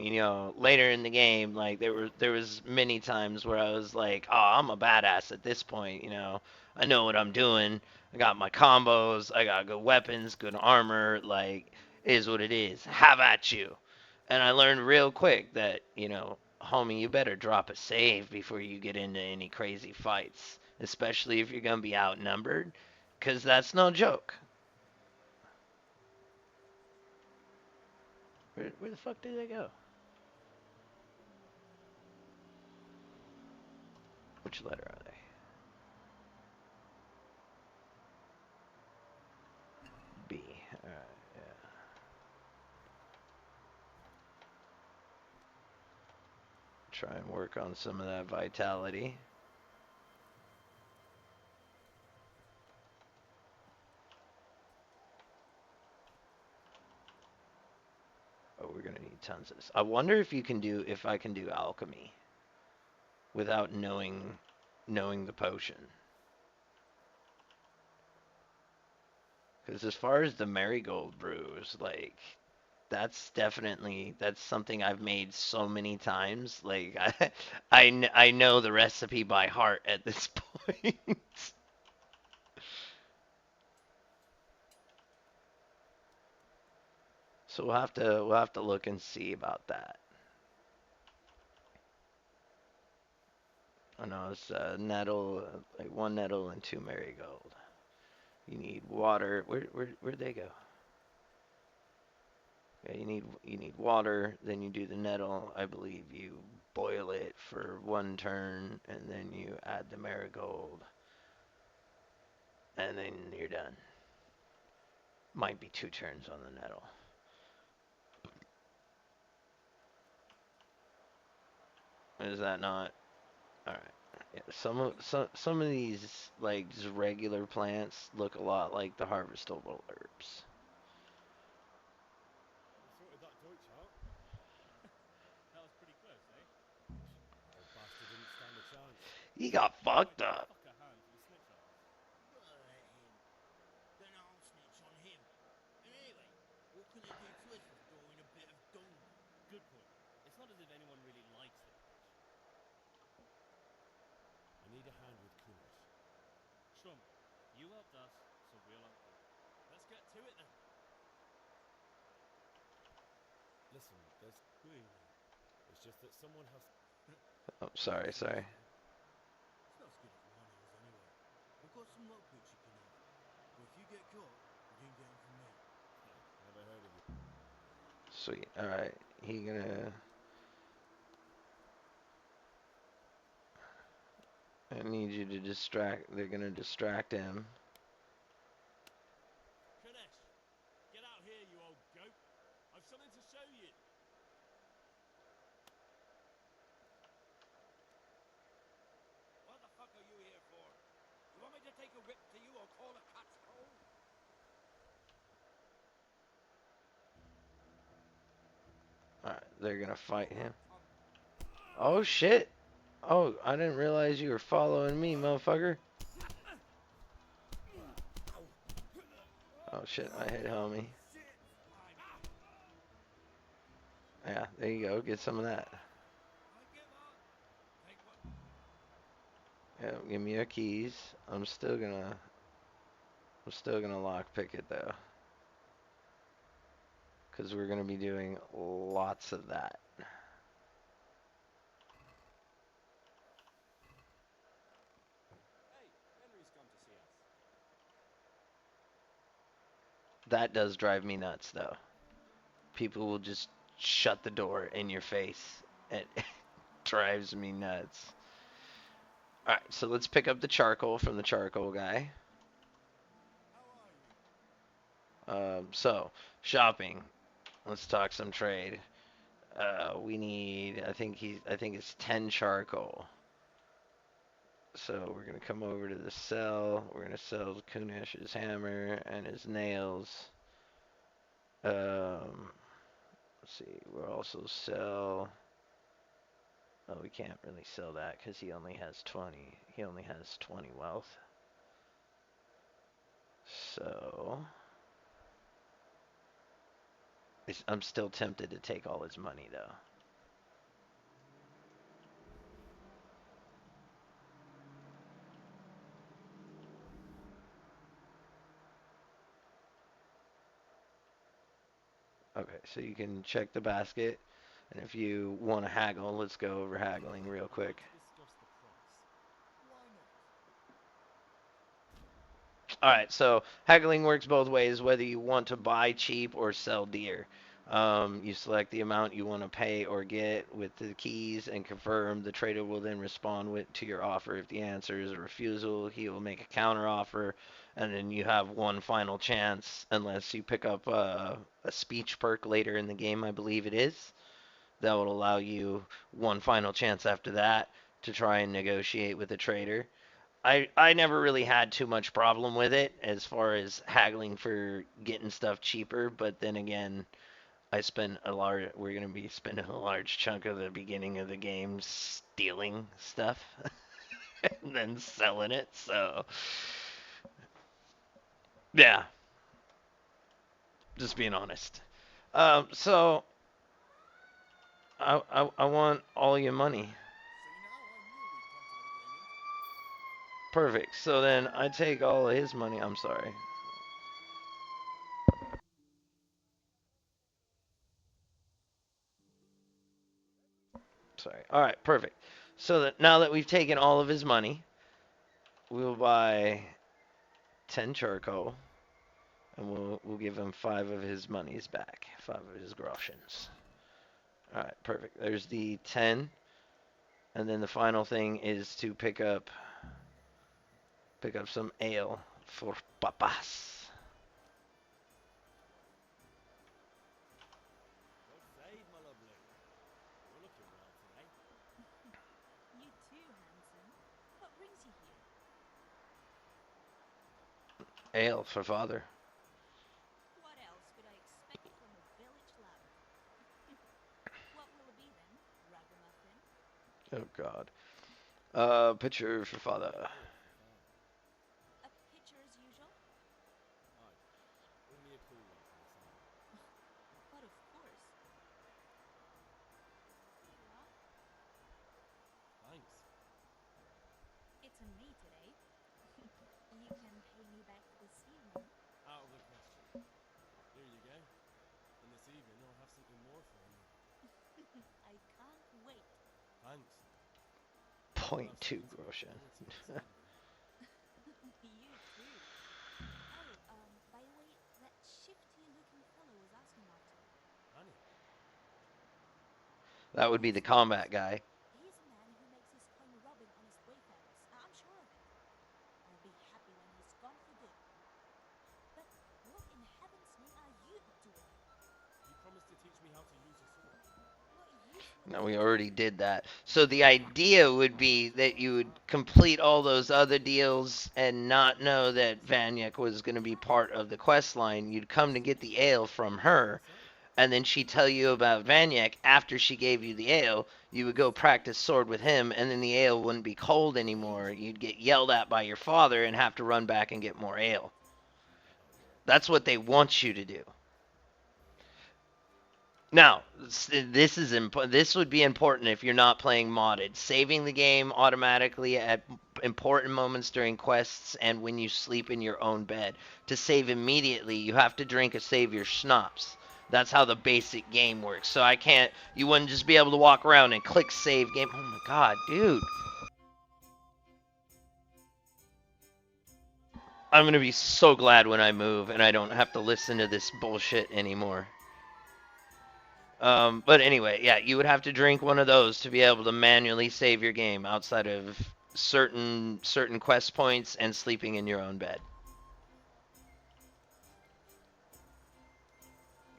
later in the game, like there was many times where I was like, oh, I'm a badass at this point. I know what I'm doing. I got my combos. I got good weapons, good armor. Like, it is what it is. Have at you. And I learned real quick that, homie, you better drop a save before you get into any crazy fights, especially if you're gonna be outnumbered, 'cause that's no joke. Where the fuck did they go? Which letter are they? B. Alright, yeah. Try and work on some of that vitality. Oh, we're gonna need tons of this. I wonder if I can do alchemy without knowing the potion. Because as far as the marigold brews, like, that's something I've made so many times. Like, I know the recipe by heart at this point. So we'll have to look and see about that. I know it's nettle, like 1 nettle and 2 marigold. You need water. Where'd they go? Yeah, you need water. Then you do the nettle. I believe you boil it for 1 turn, and then you add the marigold, and then you're done. Might be 2 turns on the nettle. Is that not? All right. Yeah, some of these like just regular plants look a lot like the harvestable herbs. Sorted that Deutsch out. That was pretty close, eh? Old bastard didn't stand a chance. He got fucked up. Fuck a hand for the snitch on us. Let him. Then I'll snitch on him. And anyway, what can they do to us for throwing a bit of dung? Good point. It's not as if anyone really likes the village. I need a hand with Kunosh. Trump, you helped us, so we'll help you. Let's get to it then. Listen, it's just that someone has. Oh, sorry. It's not as good as my nails anyway. I've got some lockpicks you can have. But if you get caught, you didn't get them from me. Never heard of you. Sweet. All right. He gonna. I need you to distract. They're gonna distract him. Kadesh, get out here, you old goat. I've something to show you. What the fuck are you here for? You want me to take a whip to you or call a cat's call? All right. They're gonna fight him. Oh shit. Oh, I didn't realize you were following me, motherfucker. Oh shit, I hit homie. Yeah, there you go. Get some of that. Yeah, give me your keys. I'm still gonna lock pick it though, because we're gonna be doing lots of that. Hey, Henry's come to see us. That does drive me nuts though. People will just shut the door in your face. It drives me nuts. Alright, so let's pick up the charcoal from the charcoal guy. So, shopping. Let's talk some trade. We need, I think it's 10 charcoal. So we're gonna come over to the cell. We're gonna sell Kunish's hammer and his nails. Let's see. We'll also sell. Oh, we can't really sell that because he only has 20. He only has 20 wealth. So I'm still tempted to take all his money though. Okay, so you can check the basket, and if you want to haggle, let's go over haggling real quick. Discuss the price. Why not? Alright, so haggling works both ways, whether you want to buy cheap or sell dear. You select the amount you want to pay or get with the keys and confirm. The trader will then respond to your offer. If the answer is a refusal, he will make a counter offer, and then you have one final chance, unless you pick up a speech perk later in the game, I believe it is. That will allow you one final chance after that to try and negotiate with the trader. I never really had too much problem with it as far as haggling for getting stuff cheaper, but then again, we're gonna be spending a large chunk of the beginning of the game stealing stuff and then selling it. So yeah, just being honest. So I want all your money. See now, I knew we'd come to an agreement. Perfect. So then I take all of his money. I'm sorry. Sorry. All right, perfect. So that now that we've taken all of his money, we'll buy 10 charcoal, and we'll give him 5 of his monies back, 5 of his groshens. All right, perfect. There's the 10, and then the final thing is to pick up some ale for papas. God save, my lovely. You're looking well today. You too, handsome. What brings you here? Ale for father. What else could I expect from a village lout? What will it be then, ragamuffin? Oh God. Pitcher for father. A pitcher as usual? Right. Bring me a cooler for the salad. But of course. Here you are. Thanks. It's on me today. You can pay me back this evening. Out of the question. Here you go. And this evening I'll have something more for you. I can't wait. Thanks. 0.2 groschen. You too. Oh, by the way, that shifty-looking fellow was asking after you. Honey. That would be the combat guy. He's a man who makes his coin robbing honest wayfarers. I'm sure of it. I'll be happy when he's gone for good. But what in heaven's name are you doing? You promised to teach me how to use a sword. What use would No, that we be? already did that. So the idea would be that you would complete all those other deals and not know that Vanyek was going to be part of the quest line. You'd come to get the ale from her, and then she'd tell you about Vanyek after she gave you the ale. You would go practice sword with him, and then the ale wouldn't be cold anymore. You'd get yelled at by your father and have to run back and get more ale. That's what they want you to do. Now, this would be important if you're not playing modded. Saving the game automatically at important moments during quests and when you sleep in your own bed. To save immediately, you have to drink a savior schnapps. That's how the basic game works. So you wouldn't just be able to walk around and click save game. Oh my god, dude. I'm gonna be so glad when I move and I don't have to listen to this bullshit anymore. But anyway, yeah, you would have to drink one of those to be able to manually save your game outside of certain quest points and sleeping in your own bed.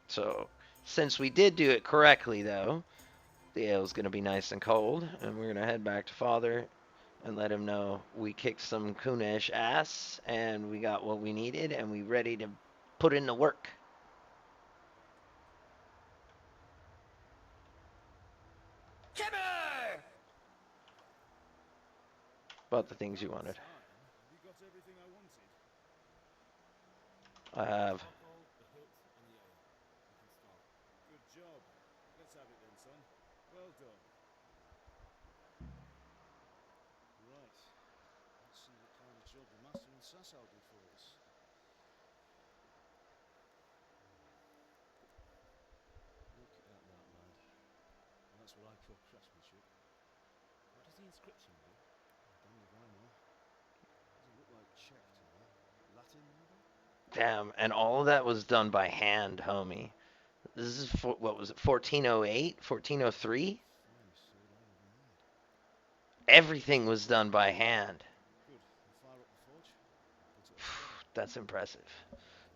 So, since we did do it correctly, though, the ale's going to be nice and cold, and we're going to head back to Father and let him know we kicked some Kunesh ass, and we got what we needed, and we ready to put in the work. Kimmer! About the things you wanted. Have you got everything I wanted? I have. Alcohol, the hilt, and the ale. We can start. Good job. Let's have it then, son. Well done. Right. Let's see what kind of job the master and Sassau do for us. Look at that, lad. Well, that's what I call craftsmanship. What does the inscription do? Damn if I know. Doesn't look like Czech to me. Latin, maybe? Damn, and all of that was done by hand, homie. This is what was it, 1408, 1403? Finest sword I ever made. Everything was done by hand. Good. I'll fire up the forge. Put it all together. That's impressive.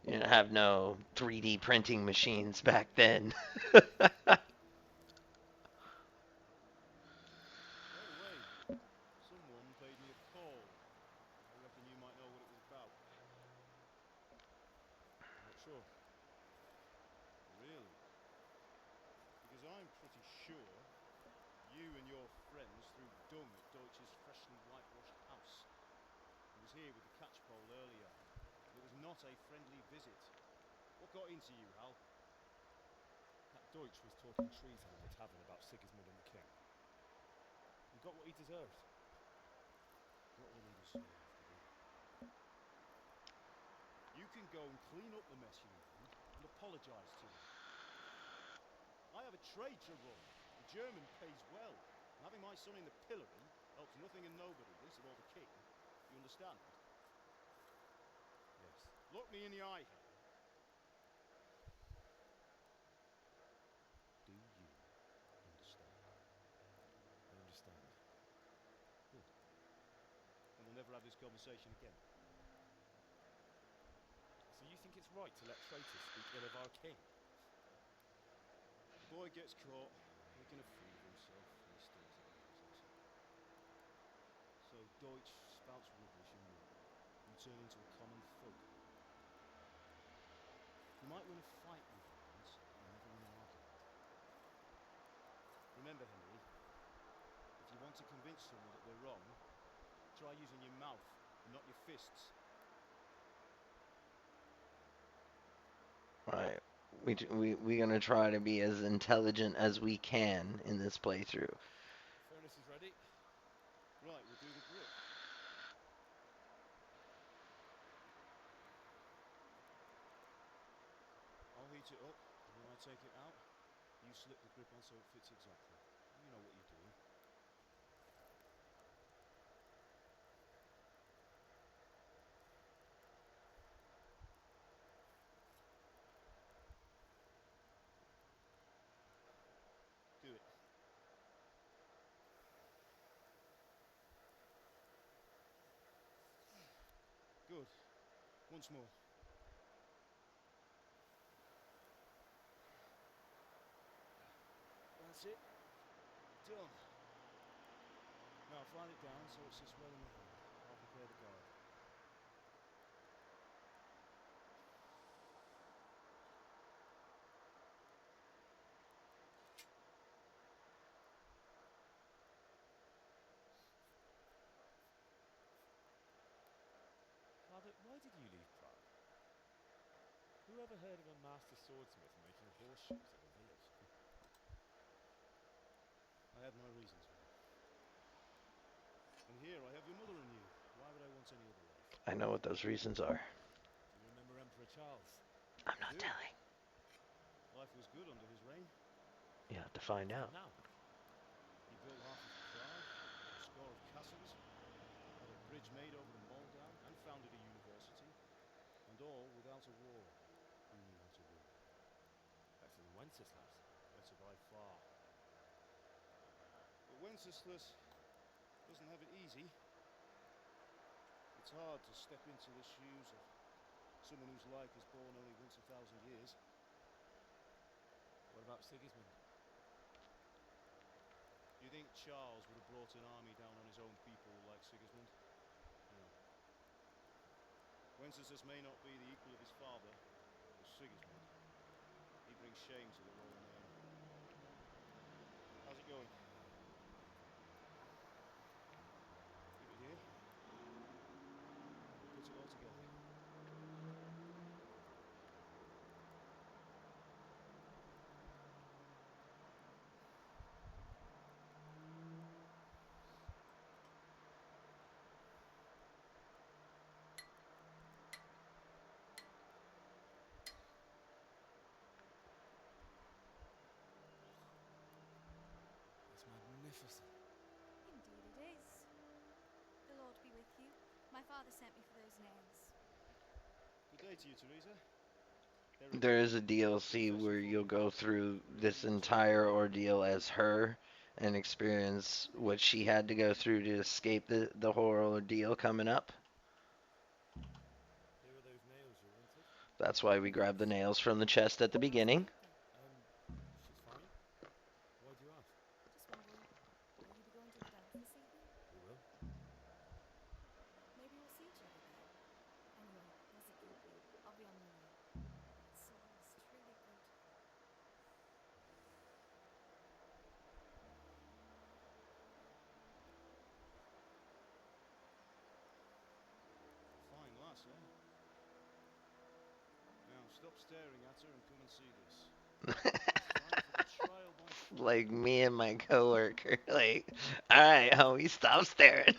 You didn't have no 3D printing machines back then. By the way, someone paid me a call. I reckon you might know what it was about. Not sure. Really? Because I'm pretty sure you and your friends threw dung at Deutsch's freshly whitewashed house. I was here with the catchpole earlier. It was not a friendly visit. What got into you, Hal? That Deutsch was talking treason in the tavern about Sigismund and the king. He got what he deserved. Got what he deserved, did he? You can go and clean up the mess you made and apologise to him. I have a trade to run. The German pays well. And having my son in the pillory helps nothing and nobody, least of all the king. You understand? Yes. Look me in the eye, Henry. Do you understand? I understand. Good. And we'll never have this conversation again. So you think it's right to let traitors speak ill of our king? The boy gets caught making a fool of himself, and he stays at the business. So Deutsch spouts rubbish and you turn into a common thug. You might win a fight with him once, but you never win an argument. Remember, Henry, if you want to convince someone that they're wrong, try using your mouth and not your fists. Right. We're gonna try to be as intelligent as we can in this playthrough. Furnace is ready. Right, we'll do the brick. I'll heat it up, and when I take it out, you slip the grip on so it fits exactly. You know what you're doing. Do it. Good. Once more. That's it. Done. Now file it down so it sits well in the hand. I'll prepare the guard. Father, why did you leave Prague? Who ever heard of a master swordsmith making horseshoes in a village? I had my reasons, man. And here I have your mother and you. Why would I want any other life? I know what those reasons are. Do you remember Emperor Charles? I'm I not do. telling. Life was good under his reign. You have to find out. Now, He built half of Prague, a score of castles, had a bridge made over the Moldau, and founded a university. And all without a war. He knew how to rule. better than Wenceslas. Better by far. But Wenceslas doesn't have it easy. It's hard to step into the shoes of someone whose life is born only once 1,000 years. What about Sigismund? Do you think Charles would have brought an army down on his own people like Sigismund? No. Wenceslas may not be the equal of his father, but Sigismund, he brings shame to the royal name. How's it going? Leave it here. We'll put it all together. It's magnificent. Indeed it is. The Lord be with you. My father sent me for those nails. Good day to you, Teresa. There is a DLC where you'll go through this entire ordeal as her and experience what she had to go through to escape the horror ordeal coming up. Here are those nails you wanted. That's why we grabbed the nails from the chest at the beginning. She's fine. Why do you ask? Just wondering, will you be going to the dance this evening? We will. Maybe we'll see each other there. Anyway, blessed keep you. I'll be on my way. That soul is truly beautiful. Fine lass, eh? Now stop staring at her and come and see this. Time for the trial by fire. Like me and my coworker. Like, alright, homie, stop staring.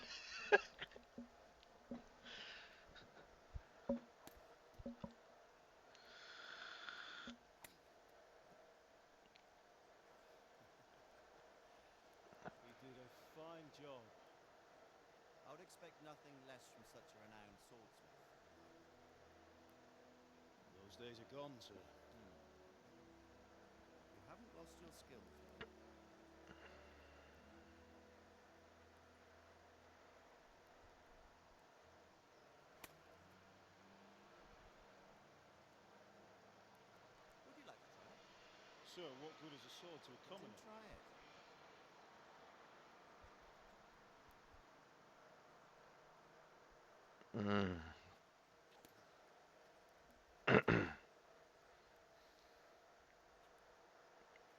He did expect nothing less from such a renowned swordsmith. Those days are gone, sir. You haven't lost your skills, though. Would you like to try? Sir, what good is a sword to a Then commoner? try it. Mm.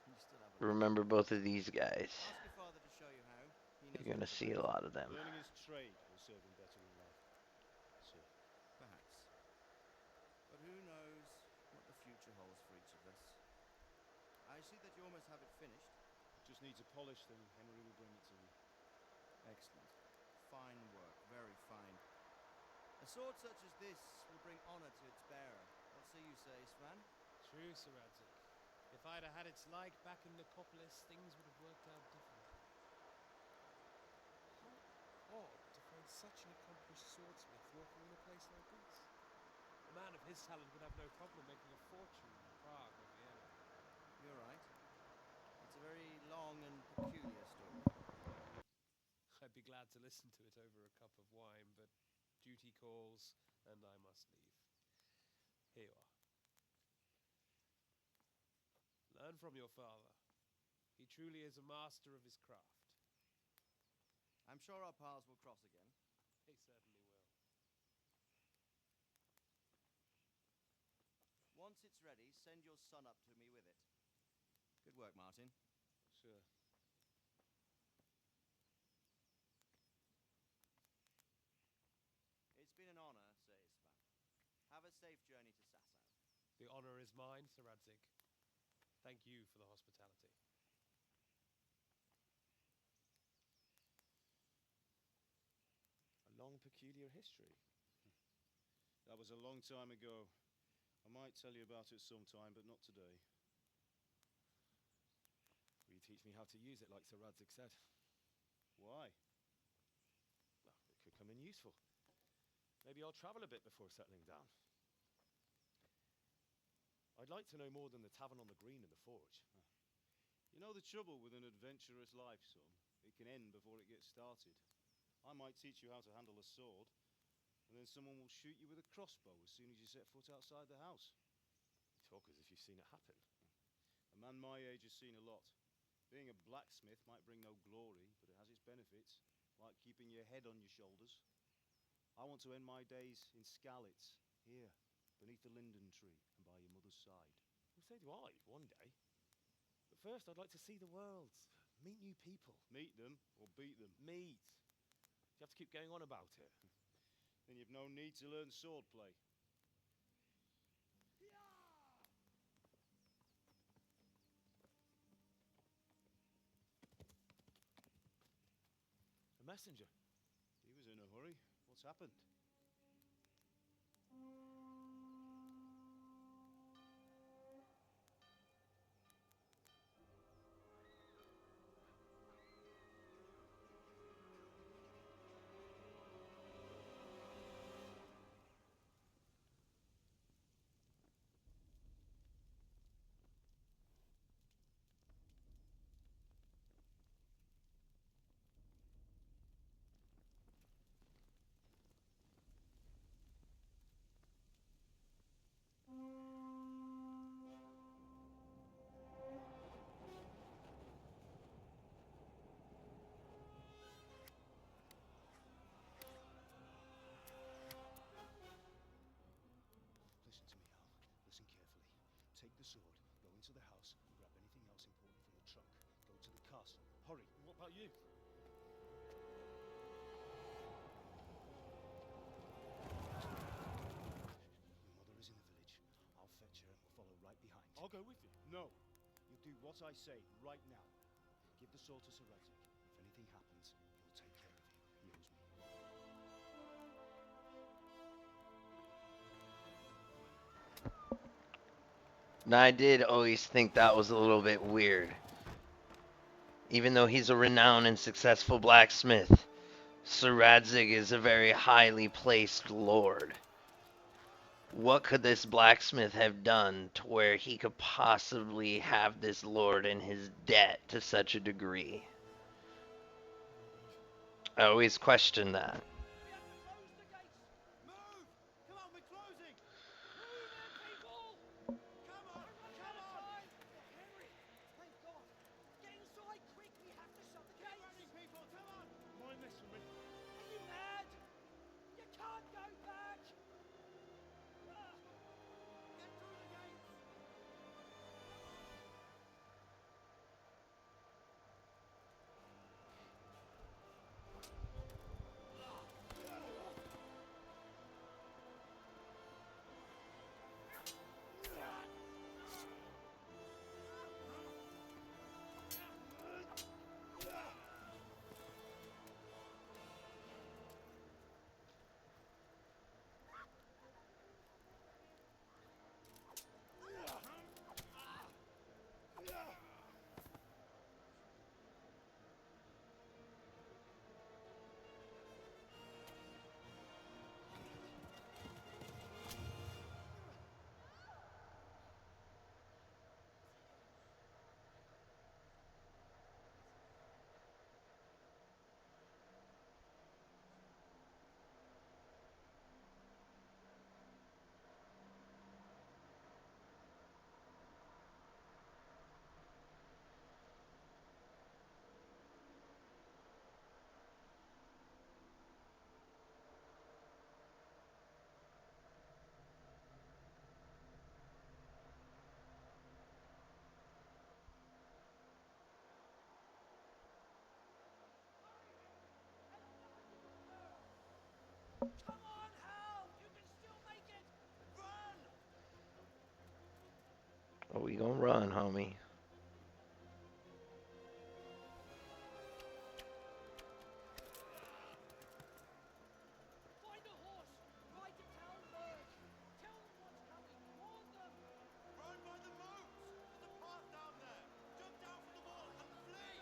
You still have a Remember both of these guys. Ask your father to show you how. He knows You're gonna all see a about lot of them. Learning his trade will serve him better in life, sir. it. Perhaps. But who knows what the future holds for each of us. I see that you almost have it finished. Just needs a polish, then Henry will bring it to me. Excellent. Fine work. Very fine. A sword such as this will bring honor to its bearer. What say you, say, Svan? True, Sir Radzik. If I'd have had its like back in Nicopolis, things would have worked out differently. How odd to find such an accomplished swordsmith working in a place like this. A man of his talent would have no problem making a fortune in Prague or Vienna. You're right. It's a very long and peculiar story. I'd be glad to listen to it over a cup of wine, but duty calls, and I must leave. Here you are. Learn from your father. He truly is a master of his craft. I'm sure our paths will cross again. They certainly will. Once it's ready, send your son up to me with it. Good work, Martin. Sir. It's been an honor, say Svan. Have a safe journey to Sasau. The honor is mine, Sir Radzik. Thank you for the hospitality. A long, peculiar history. That was a long time ago. I might tell you about it sometime, but not today. Will you teach me how to use it like Sir Radzik said? Why? Well, it could come in useful. Maybe I'll travel a bit before settling down. I'd like to know more than the tavern on the green and the forge. You know the trouble with an adventurous life, son? It can end before it gets started. I might teach you how to handle a sword, and then someone will shoot you with a crossbow as soon as you set foot outside the house. You talk as if you've seen it happen. A man my age has seen a lot. Being a blacksmith might bring no glory, but it has its benefits, like keeping your head on your shoulders. I want to end my days in Skalitz, here, beneath the linden tree and by your mother's side. Well, so do I, one day. But first, I'd like to see the world, meet new people. Meet them or beat them. Meet. You have to keep going on about it. Then you've no need to learn swordplay. A messenger. He was in a hurry. What's happened? Listen to me, Al. Listen carefully. Take the sword, go into the house, and grab anything else important from the trunk. Go to the castle. Hurry. What about you? Your mother is in the village. I'll fetch her and we'll follow right behind. I'll go with you. No. You do what I say right now. Give the sword to Sir Radzik. If anything happens, he'll take care of you. He owes me. Now, I did always think that was a little bit weird. Even though he's a renowned and successful blacksmith, Sir Radzig is a very highly placed lord. What could this blacksmith have done to where he could possibly have this lord in his debt to such a degree? I always question that. We have to close the gates! Move! Come on, we're closing! Move it, people! Come on, come on! Henry, thank God! Get inside, quick! We have to shut the gates! Get running, people, come on! My masonry. Are you mad? You can't go back! Get through the gates! Come on, Hal! You can still make it! Run! Oh, we gonna run, homie. Find a horse! Ride to Talmberg! Tell them what's coming! Warn them! Run by the moat! There's a path down there! Jump down from the wall and flee!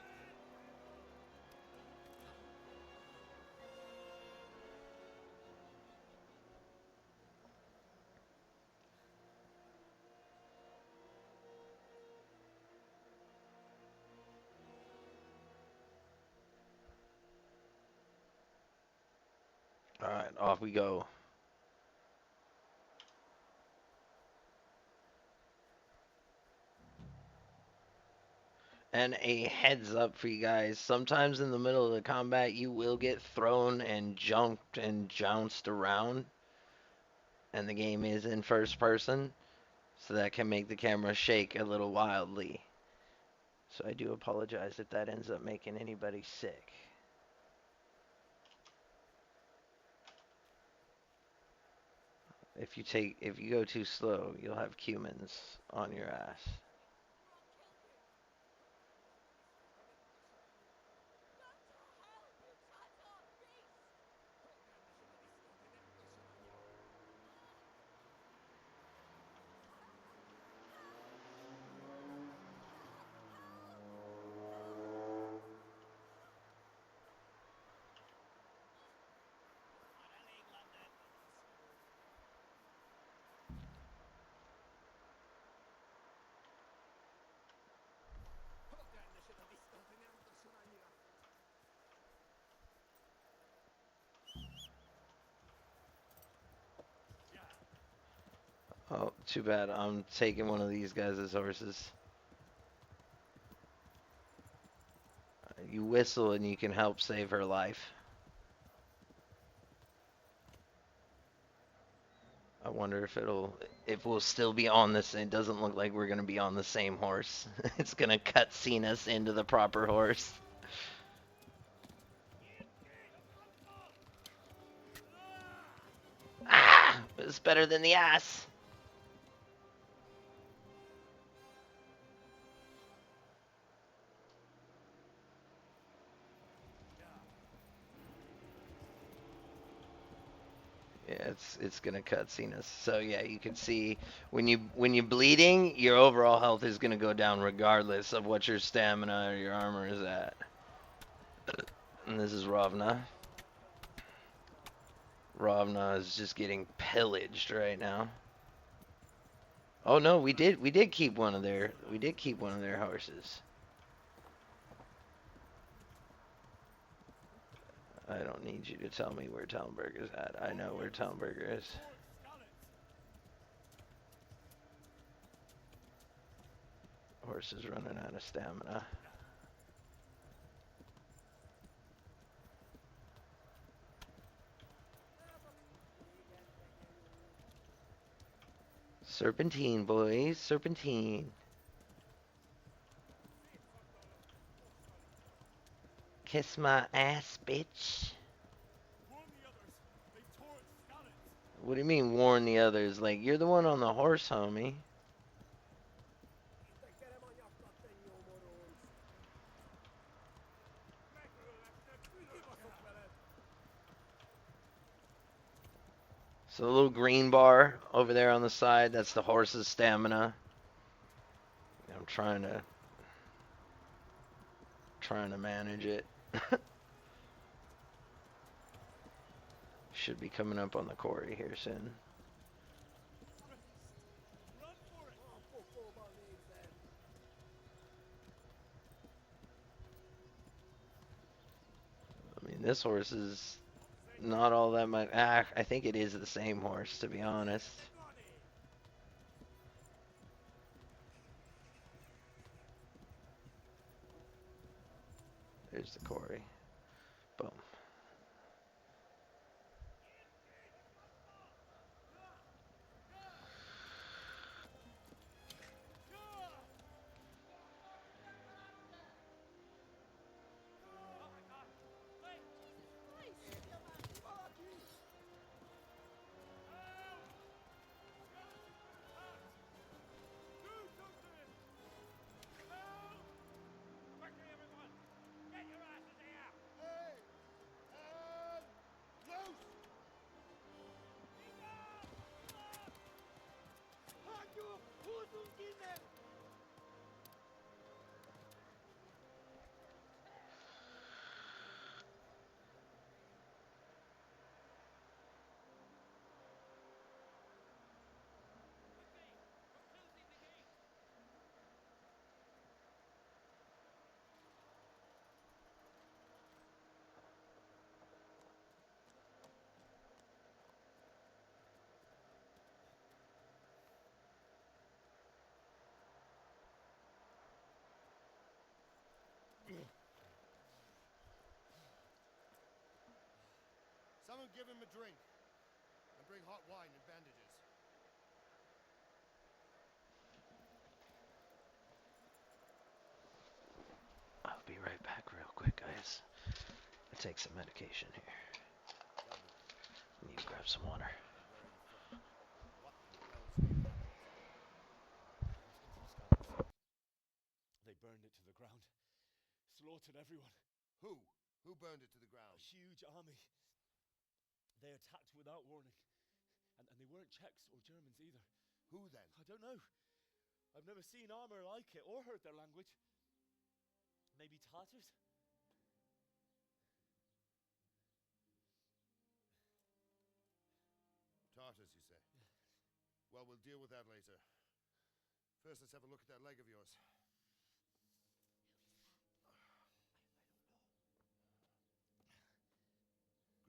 Alright, off we go. And a heads up for you guys, sometimes in the middle of the combat you will get thrown and jumped and jounced around. And the game is in first person, so that can make the camera shake a little wildly. So I do apologize if that ends up making anybody sick. If you go too slow, you'll have cumins on your ass. Oh, too bad. I'm taking one of these guys as horses. You whistle and you can help save her life. I wonder if we'll still be on this. It doesn't look like we're gonna be on the same horse. It's gonna cutscene us into the proper horse. Ah! It's better than the ass. Yeah, it's gonna cutscene us. So yeah, you can see when you're bleeding, your overall health is gonna go down regardless of what your stamina or your armor is at. And this is Ravna. Ravna is just getting pillaged right now. Oh no, we did keep one of their horses. I don't need you to tell me where Talmberg is at. I know where Talmberg is. Horse is running out of stamina. Serpentine, boys. Serpentine. Kiss my ass, bitch. What do you mean, warn the others? Like, you're the one on the horse, homie. So the little green bar over there on the side, that's the horse's stamina. I'm trying to manage it. Should be coming up on the quarry here soon. I mean, this horse is not all that much. I think it is the same horse, to be honest. There's the quarry. Boom. Someone give him a drink. And bring hot wine and bandages. I'll be right back real quick, guys. I'll take some medication here. I need to grab some water. What the hell's been happened? Skalitz. They burned it to the ground. Slaughtered everyone. Who? Who burned it to the ground? A huge army. They attacked without warning. And they weren't Czechs or Germans either. Who then? I don't know. I've never seen armor like it or heard their language. Maybe Tatars? Tartars, you say? Well, we'll deal with that later. First, let's have a look at that leg of yours.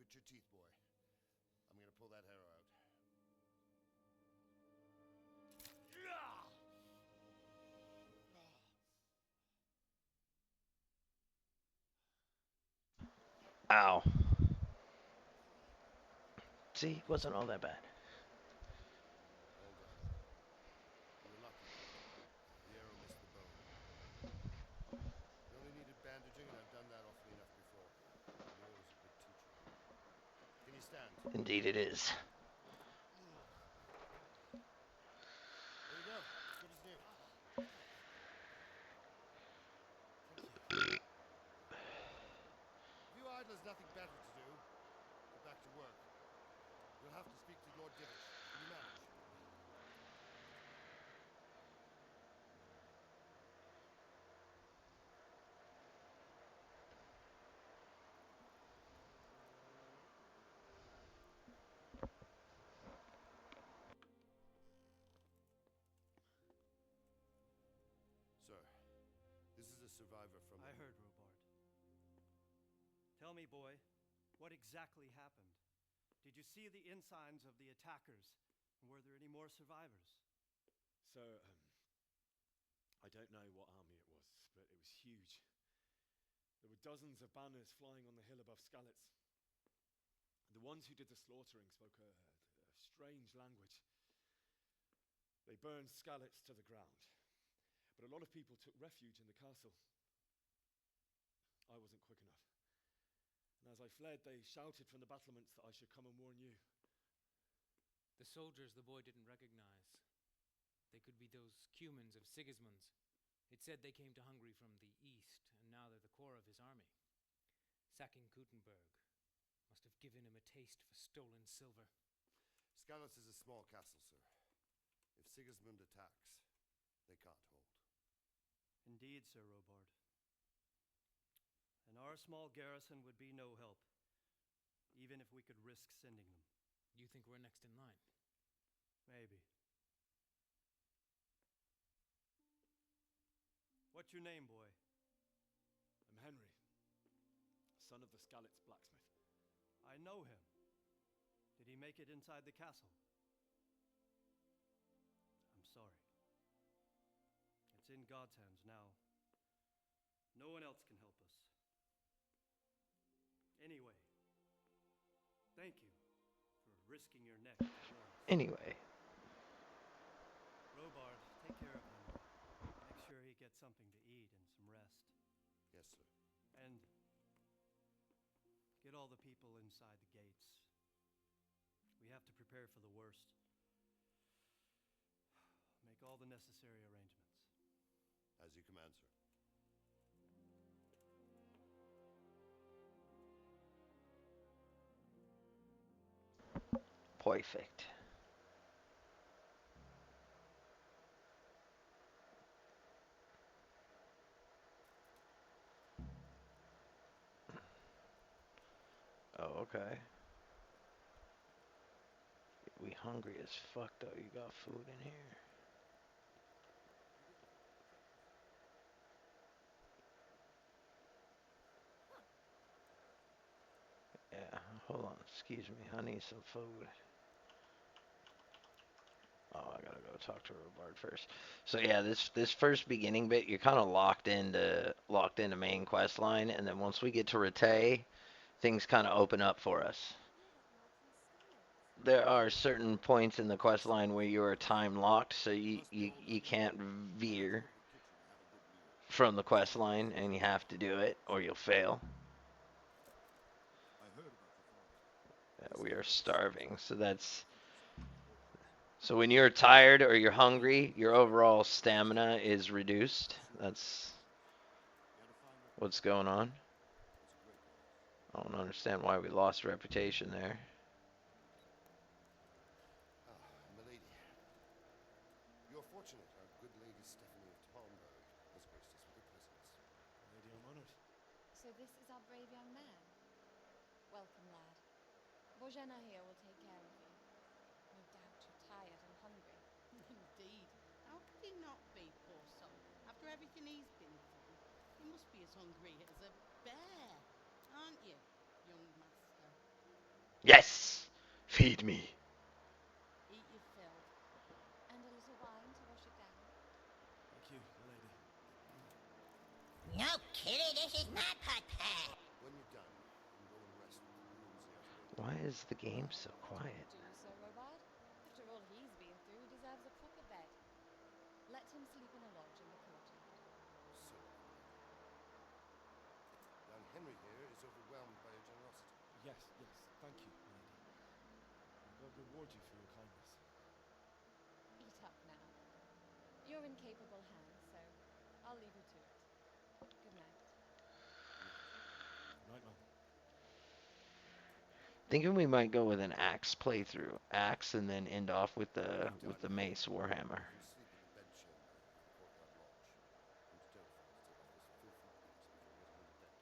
Grit your teeth, boy. I'm gonna pull that hair out. Ow. See, wasn't all that bad. All done. You were lucky. The arrow missed the bone. You only needed bandaging, and I've done that often enough before. You're always a good teacher. Can you stand? Indeed it is. There you go. Good as new. If you idlers nothing better to do, get back to work. We'll have to speak to Lord Divish. Can you manage? survivor from I heard, Robard. Tell me, boy, what exactly happened? Did you see the ensigns of the attackers? And were there any more survivors? Sir, I don't know what army it was, but it was huge. There were dozens of banners flying on the hill above Skalitz. The ones who did the slaughtering spoke a strange language. They burned Skalitz to the ground, but a lot of people took refuge in the castle. I wasn't quick enough. And as I fled, they shouted from the battlements that I should come and warn you. The soldiers the boy didn't recognize. They could be those Cumans of Sigismund's. It said they came to Hungary from the east, and now they're the core of his army. Sacking Gutenberg must have given him a taste for stolen silver. Skalitz is a small castle, sir. If Sigismund attacks, they can't hold. Indeed, Sir Robard. And our small garrison would be no help, even if we could risk sending them. You think we're next in line? Maybe. What's your name, boy? I'm Henry, son of the Skalitz blacksmith. I know him. Did he make it inside the castle? I'm sorry. It's in God's hands now. No one else can help us. Anyway, thank you for risking your neck to warn us. Anyway. Robard, take care of him. Make sure he gets something to eat and some rest. Yes, sir. And get all the people inside the gates. We have to prepare for the worst. Make all the necessary arrangements. As you command, sir. Perfect. Oh, okay. We hungry as fuck though. You got food in here? Yeah, hold on. Excuse me. I need some food. Oh, I gotta go talk to Robard first. So yeah, this first beginning bit, you're kind of locked into main quest line, and then once we get to Rattay, things kind of open up for us. There are certain points in the quest line where you are time locked, so you can't veer from the quest line, and you have to do it, or you'll fail. We are starving, so that's... So when you're tired or you're hungry, your overall stamina is reduced. That's what's going on. I don't understand why we lost reputation there. Ah, milady. You're fortunate our good lady Stephanie of Talmberg has graced us with her presence. Lady, I'm honored. So this is our brave young man. Welcome, lad. Bojana here will take care of you. No doubt you're tired and hungry. Indeed. How could he not be, poor soul? After everything he's been through, he must be as hungry as a bear, aren't you, young master? Yes! Feed me. Eat your fill. And a little wine to wash it down. Thank you, my lady. No kidding, this is my pot. When you're done, you can go and rest with the wounds he has made. Why is the game so quiet? Do so, Robard. After all he's been through, he deserves a proper bed. Let him sleep in a lodge in the courtyard. So, young Henry here is overwhelmed by your generosity. Yes, thank you, my lady. God reward you for your kindness. Eat up now. You're in capable hands, so I'll leave you to it. Good night. Good night, ma'am. Thinking we might go with an axe playthrough. Axe and then end off with the mace warhammer. You can sleep in the bedchamber of the courtyard lodge. And don't forget to take off this filthy boots before getting into bed.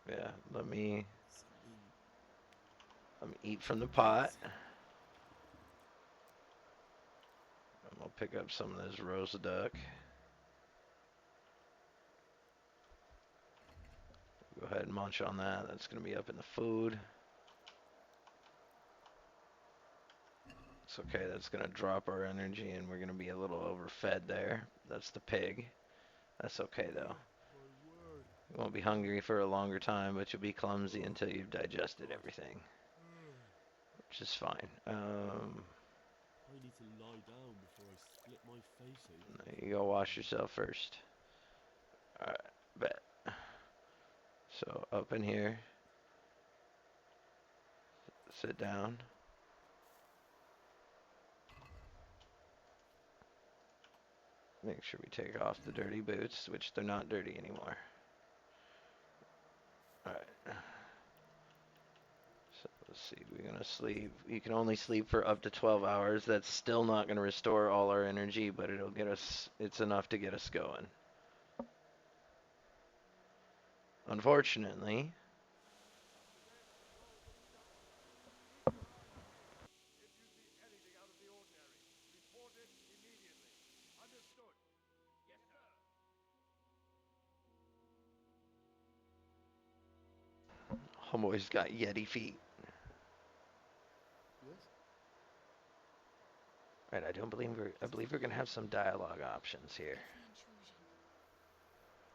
Yeah, let me... Eat from the pot. I'm gonna pick up some of this roast duck. Go ahead and munch on that. That's gonna be up in the food. It's okay, that's gonna drop our energy and we're gonna be a little overfed there. That's the pig. That's okay though. You won't be hungry for a longer time, but you'll be clumsy until you've digested everything. Which is fine. I need to lie down before I split my face open. You go wash yourself first. Alright, bet. So up in here. Sit down. Make sure we take off the dirty boots, which they're not dirty anymore. Alright. So let's see, we're gonna sleep. You can only sleep for up to 12 hours. That's still not gonna restore all our energy, but it'll get us, it's enough to get us going. Unfortunately, homeboy's got Yeti feet. Yes? Right, I believe we're gonna have some dialogue options here.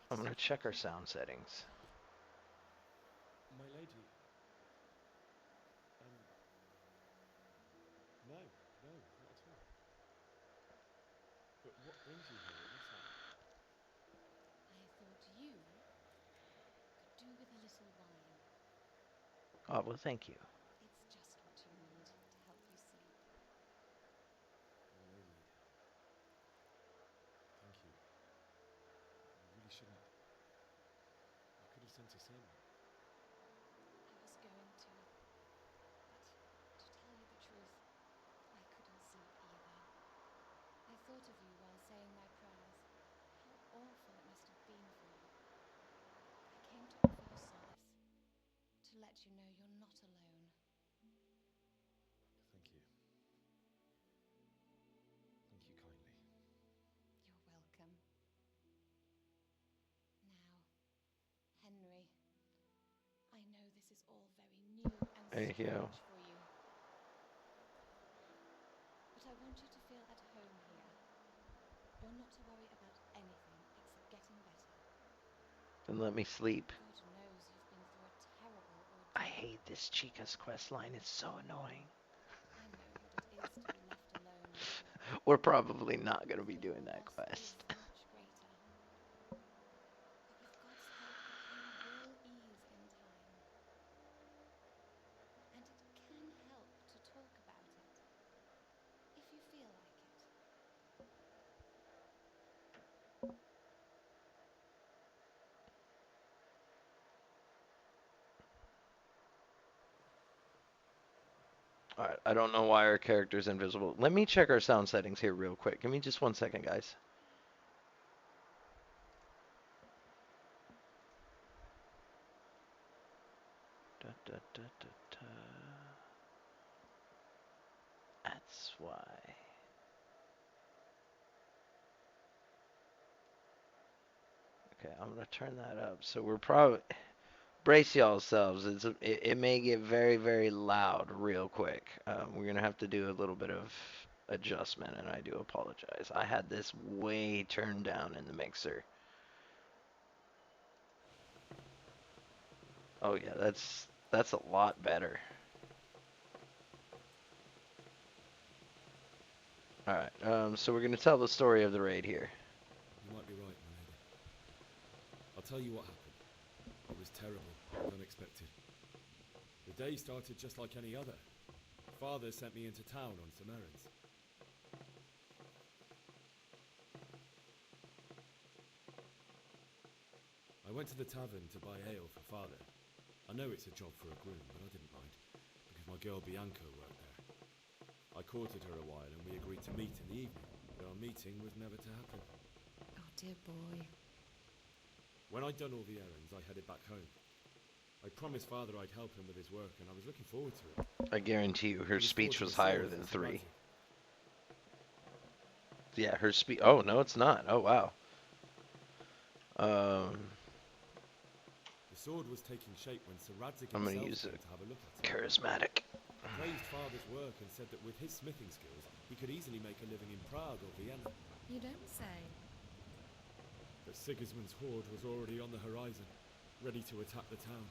I'm gonna check our sound settings. My lady. No, not at all. But what brings you here at this hour? I thought you could do with a little wine. Oh, well, thank you. It's just what you need to help you sleep. My lady. Thank you. You really shouldn't. You could have sent us in. I was going to. But to tell you the truth, I couldn't sleep either. I thought of you while saying my prayers. How awful it must have been for you. I came to offer you solace. To let you know you're not alone. Thank you. Thank you kindly. You're welcome. Now, Henry, I know this is all very new and There you go. strange for you. But I want you to feel at home here. You're not to worry about anything except getting better. Then let me sleep. God knows you've been through a terrible ordeal. I hate this Chica's quest line. It's so annoying. I know what it is to be left alone in court. We're probably not gonna be doing that quest. Much greater. But with God's help, the pain will ease in time. And it can help to talk about it, if you feel like it. Alright, I don't know why our character's invisible. Let me check our sound settings here real quick. Give me just 1 second, guys. Da, da, da, da, da. That's why. Okay, I'm gonna turn that up. So we're probably brace yourselves. It may get very, very loud real quick. We're gonna have to do a little bit of adjustment, and I do apologize. I had this way turned down in the mixer. Oh yeah, that's a lot better. Alright, so we're gonna tell the story of the raid here. You might be right, my lady. I'll tell you what happened. It was terrible and unexpected. The day started just like any other. Father sent me into town on some errands. I went to the tavern to buy ale for Father. I know it's a job for a groom, but I didn't mind, because my girl Bianca worked there. I courted her a while and we agreed to meet in the evening, but our meeting was never to happen. Oh dear boy. When I'd done all the errands, I headed back home. I I promised Father I'd help him with his work, and I was looking forward to it. I guarantee you her He was speech forging was a sword higher for than Sir 3. Radzig. Yeah, her speech. Oh, no, it's not. Oh, wow. The sword was taking shape when Sir Radzig I'm going to himself use came it. to have a look at it. Charismatic. He praised Father's work and said that with his smithing skills, he could easily make a living in Prague or Vienna. You don't say. But Sigismund's horde was already on the horizon, ready to attack the town.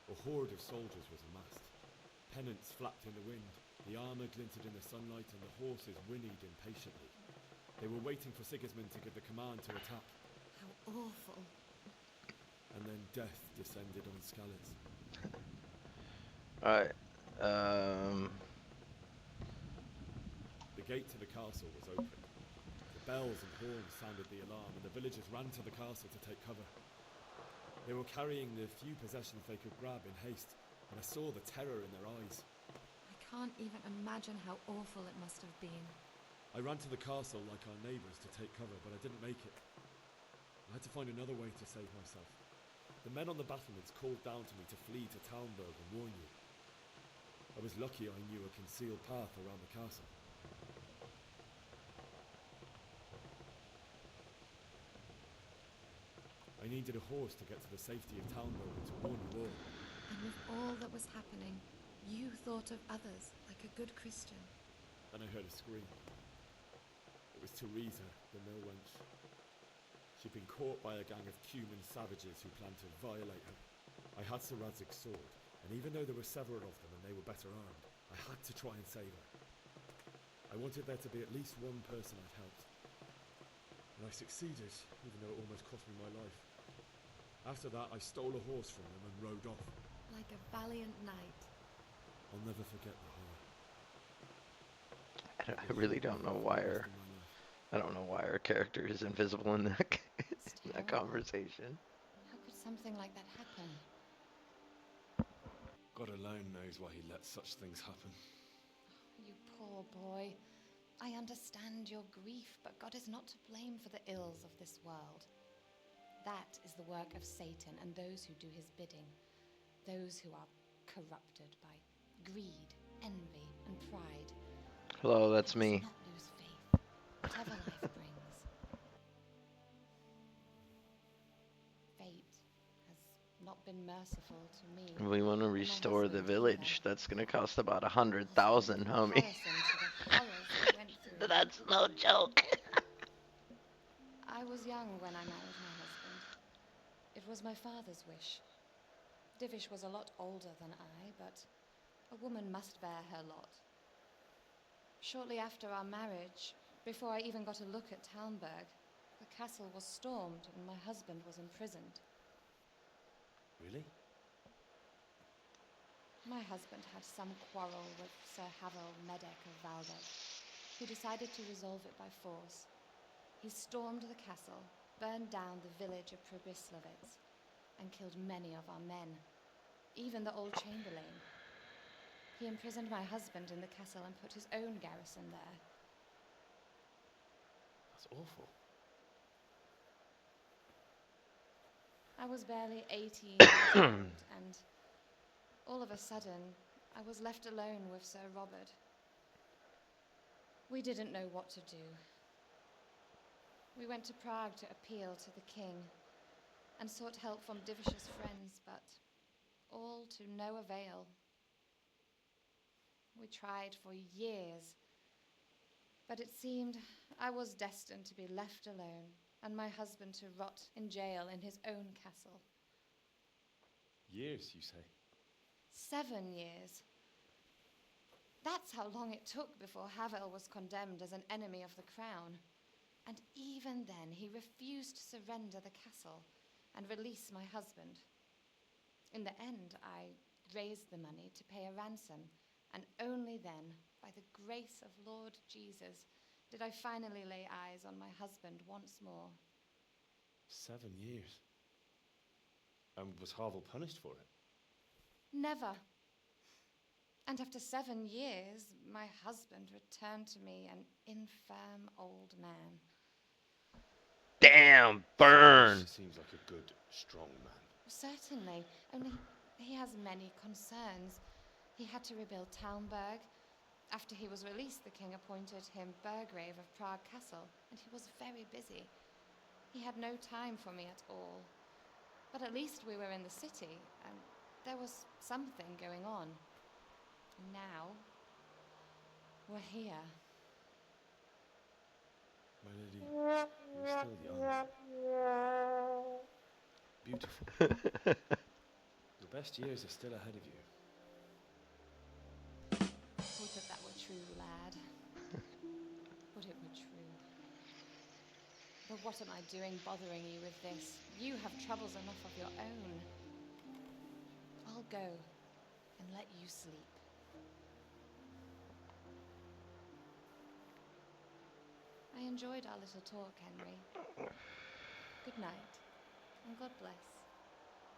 A horde of soldiers was amassed. Pennants flapped in the wind, the armour glinted in the sunlight, and the horses whinnied impatiently. They were waiting for Sigismund to give the command to attack. How awful. And then death descended on Skalitz. Alright. The gate to the castle was open. The bells and horns sounded the alarm, and the villagers ran to the castle to take cover. They were carrying the few possessions they could grab in haste, and I saw the terror in their eyes. I can't even imagine how awful it must have been. I ran to the castle like our neighbours to take cover, but I didn't make it. I had to find another way to save myself. The men on the battlements called down to me to flee to Talmberg and warn you. I was lucky I knew a concealed path around the castle. I needed a horse to get to the safety of Talmberg and to warn you all. And with all that was happening, you thought of others like a good Christian. Then I heard a scream. It was Teresa, the mill wench. She'd been caught by a gang of Cuman savages who planned to violate her. I had Sir Radzig's sword, and even though there were several of them and they were better armed, I had to try and save her. I wanted there to be at least one person I'd helped. And I succeeded, even though it almost cost me my life. After that, I stole a horse from them and rode off. Like a valiant knight. I'll never forget the horror. I really don't know why our character is invisible in that in that conversation. How could something like that happen? God alone knows why he lets such things happen. You poor boy. I understand your grief, but God is not to blame for the ills of this world. That is the work of Satan and those who do his bidding. Those who are corrupted by greed, envy, and pride. Hello, that's me. Not lose faith, whatever life brings. Fate has not been merciful to me. We want to restore the village. That's gonna cost about 100,000, homie. That's no joke. I was young when I married my husband. It was my father's wish. Divish was a lot older than I, but a woman must bear her lot. Shortly after our marriage, before I even got a look at Talmberg, the castle was stormed and my husband was imprisoned. Really? My husband had some quarrel with Sir Havel Medek of Valdek, who decided to resolve it by force. He stormed the castle, burned down the village of Probislavitz, and killed many of our men, even the old chamberlain. He imprisoned my husband in the castle and put his own garrison there. That's awful. I was barely 18 years old, and all of a sudden, I was left alone with Sir Robert. We didn't know what to do. We went to Prague to appeal to the king and sought help from Divish's friends, but all to no avail. We tried for years, but it seemed I was destined to be left alone and my husband to rot in jail in his own castle. Years, you say? 7 years. That's how long it took before Havel was condemned as an enemy of the crown. And even then, he refused to surrender the castle and release my husband. In the end, I raised the money to pay a ransom, and only then, by the grace of Lord Jesus, did I finally lay eyes on my husband once more. 7 years? And was Havel punished for it? Never. And after 7 years, my husband returned to me an infirm old man. Damn. down, burn. Seems like a good, strong man. Certainly, only he has many concerns. He had to rebuild Talmberg. After he was released, the king appointed him Burgrave of Prague Castle, and he was very busy. He had no time for me at all. But at least we were in the city, and there was something going on. And now, we're here. My lady, you're still young. Beautiful. Your best years are still ahead of you. Would that that were true, lad. Would it were true. But what am I doing bothering you with this? You have troubles enough of your own. I'll go and let you sleep. I enjoyed our little talk, Henry. Good night, and God bless.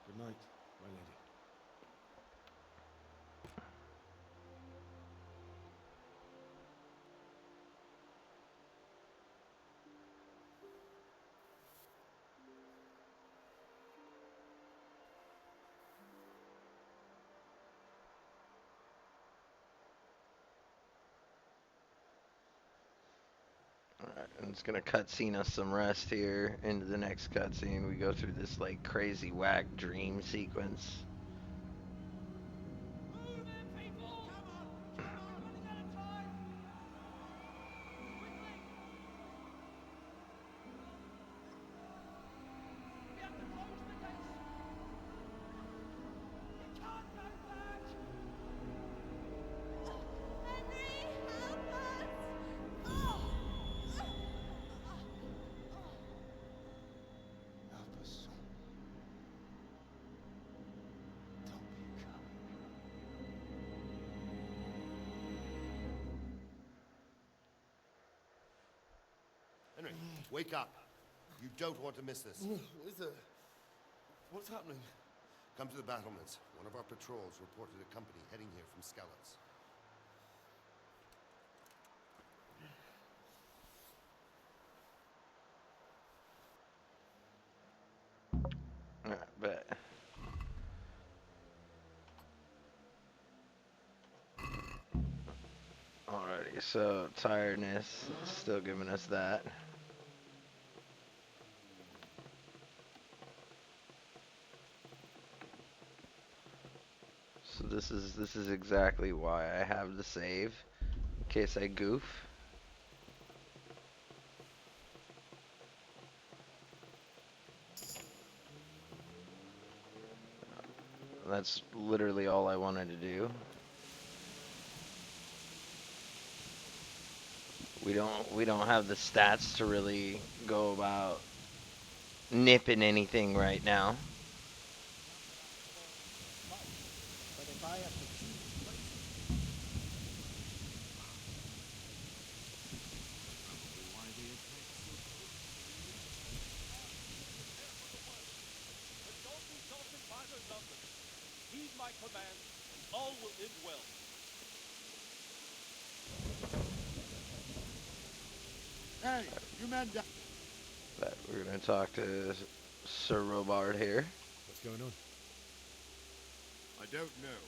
Good night, my lady. Alright, and it's gonna cutscene us some rest here. Into the next cutscene, we go through this like crazy whack dream sequence. Henry, wake up. You don't want to miss this. What's happening? Come to the battlements. One of our patrols reported a company heading here from Skalitz. Alright, bet. Alrighty, so tiredness is still giving us that. So this is exactly why I have the save, in case I goof. That's literally all I wanted to do. We don't have the stats to really go about nipping anything right now. Heed my command, all will end well. Hey, you men down. But we're gonna talk to Sir Robard here. What's going on? I don't know.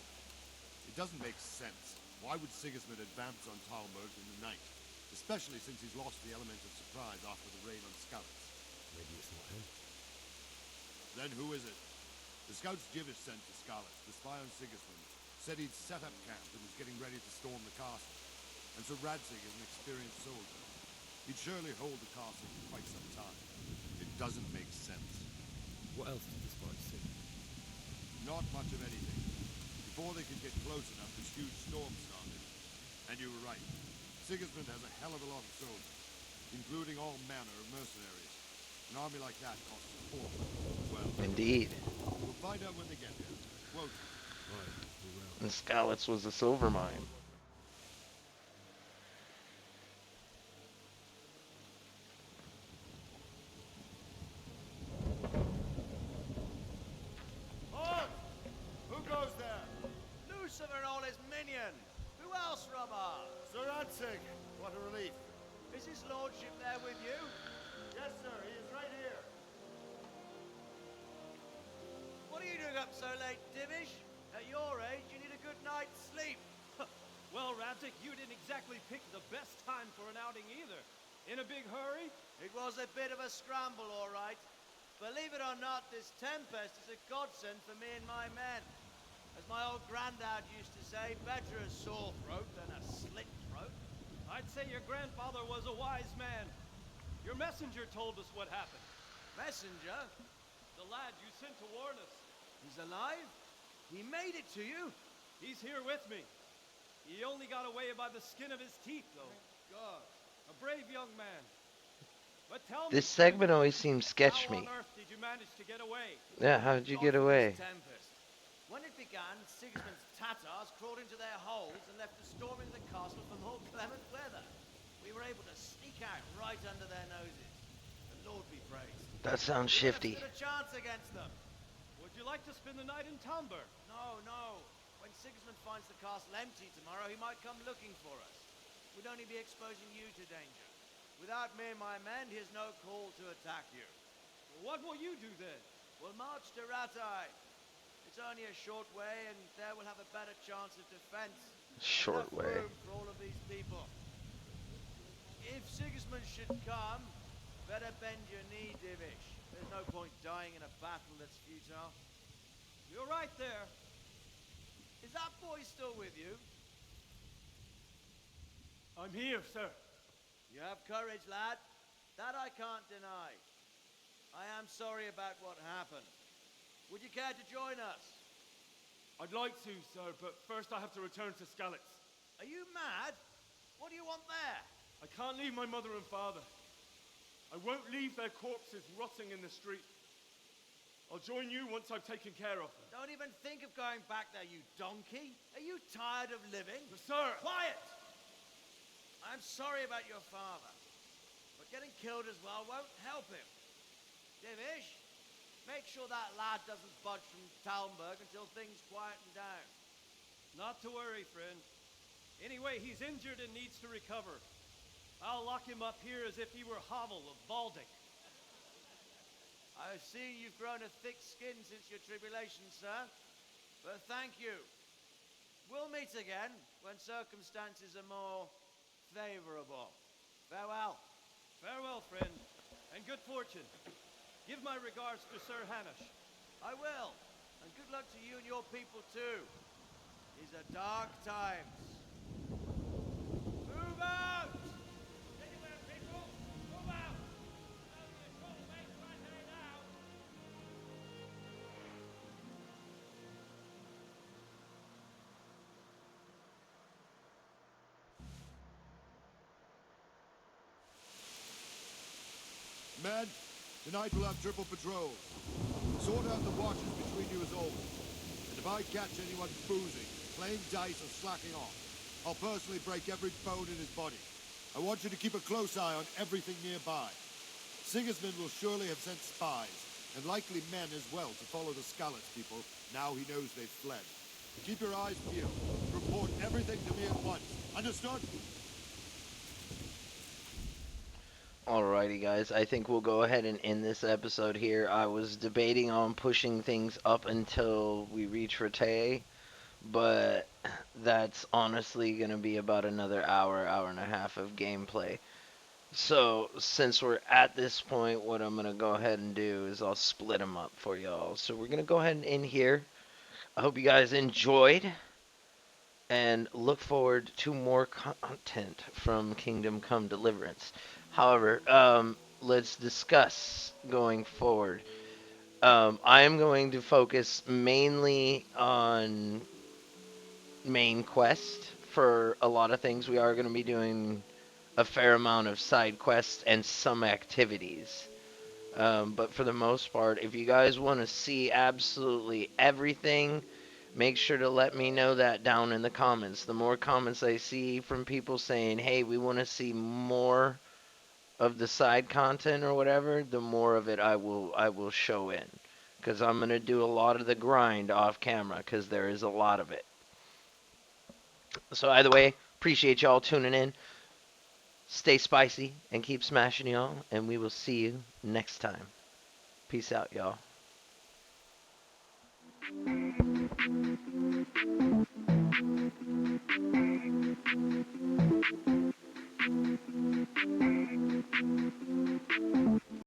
It doesn't make sense. Why would Sigismund advance on Talmberg in the night? Especially since he's lost the element of surprise after the raid on Skalitz. Maybe it's not him. Then who is it? The scouts Jivish sent to Skalitz to spy on Sigismund said he'd set up camp and was getting ready to storm the castle. And Sir Radzig is an experienced soldier. He'd surely hold the castle for quite some time. It doesn't make sense. What else did the spies see? Not much of anything. Before they could get close enough, this huge storm started. And you were right. Sigismund has a hell of a lot of soldiers, including all manner of mercenaries. An army like that costs a fortune. Well, Indeed. We'll find out when they get there. Quote. Right, we will. And Skalitz was a silver mine. Halt! Who goes there? Lucifer and all his minions. Who else, Robert? Sir Radzig, what a relief. Is his lordship there with you? Yes, sir, he is right here. up so late, Divish? At your age, you need a good night's sleep. Well, Radzik, you didn't exactly pick the best time for an outing either. In a big hurry? It was a bit of a scramble, all right. Believe it or not, this tempest is a godsend for me and my men. As my old granddad used to say, better a sore throat than a slit throat. I'd say your grandfather was a wise man. Your messenger told us what happened. Messenger? The lad you sent to warn us. He's alive? He made it to you? He's here with me. He only got away by the skin of his teeth, though. God. A brave young man. But tell This me, segment always seems sketch how me. on earth did you manage to get away? Yeah, how did you get away? Tempest. When it began, Sigismund's Tatars crawled into their holes and left us storming the castle for more clement weather. We were able to sneak out right under their noses. The Lord be praised. That sounds shifty. We stood a chance against them. Would you like to spend the night in Tamber? No. When Sigismund finds the castle empty tomorrow, he might come looking for us. We'd only be exposing you to danger. Without me and my men, he has no call to attack you. Well, what will you do then? We'll march to Ratai. It's only a short way, and there we'll have a better chance of defense. Short Enough way. room for all of these people. If Sigismund should come, better bend your knee, Divish. There's no point dying in a battle that's futile. You're right there. Is that boy still with you? I'm here, sir. You have courage, lad. That I can't deny. I am sorry about what happened. Would you care to join us? I'd like to, sir, but first I have to return to Skalitz. Are you mad? What do you want there? I can't leave my mother and father. I won't leave their corpses rotting in the street. I'll join you once I've taken care of them. Don't even think of going back there, you donkey. Are you tired of living? But sir! Quiet! I'm sorry about your father, but getting killed as well won't help him. Divish, make sure that lad doesn't budge from Talmberg until things quieten down. Not to worry, friend. Anyway, he's injured and needs to recover. I'll lock him up here as if he were Havel of Baldic. I see you've grown a thick skin since your tribulation, sir. But thank you. We'll meet again when circumstances are more favorable. Farewell. Farewell, friend, and good fortune. Give my regards to Sir Hanush. I will. And good luck to you and your people, too. These are dark times. Move out! Anywhere, people! Move out! Only a short way right there now. Men, tonight we'll have triple patrols. Sort out the watches between you as always. And if I catch anyone boozing, playing dice or slacking off, I'll personally break every bone in his body. I want you to keep a close eye on everything nearby. Sigismund will surely have sent spies, and likely men as well, to follow the Skalitz people now he knows they've fled. Keep your eyes peeled. Report everything to me at once. Understood? Alrighty guys, I think we'll go ahead and end this episode here. I was debating on pushing things up until we reach Rete, but that's honestly going to be about another hour and a half of gameplay. So, since we're at this point, what I'm going to go ahead and do is I'll split them up for y'all. So we're going to go ahead and end here. I hope you guys enjoyed, and look forward to more content from Kingdom Come Deliverance. However, let's discuss going forward. I am going to focus mainly on main quest for a lot of things. We are going to be doing a fair amount of side quests and some activities. But for the most part, if you guys want to see absolutely everything, make sure to let me know that down in the comments. The more comments I see from people saying, hey, we want to see more of the side content or whatever, the more of it I will show in, because I'm going to do a lot of the grind off camera, because there is a lot of it. So either way, appreciate y'all tuning in. Stay spicy and keep smashing, y'all, and we will see you next time. Peace out, y'all.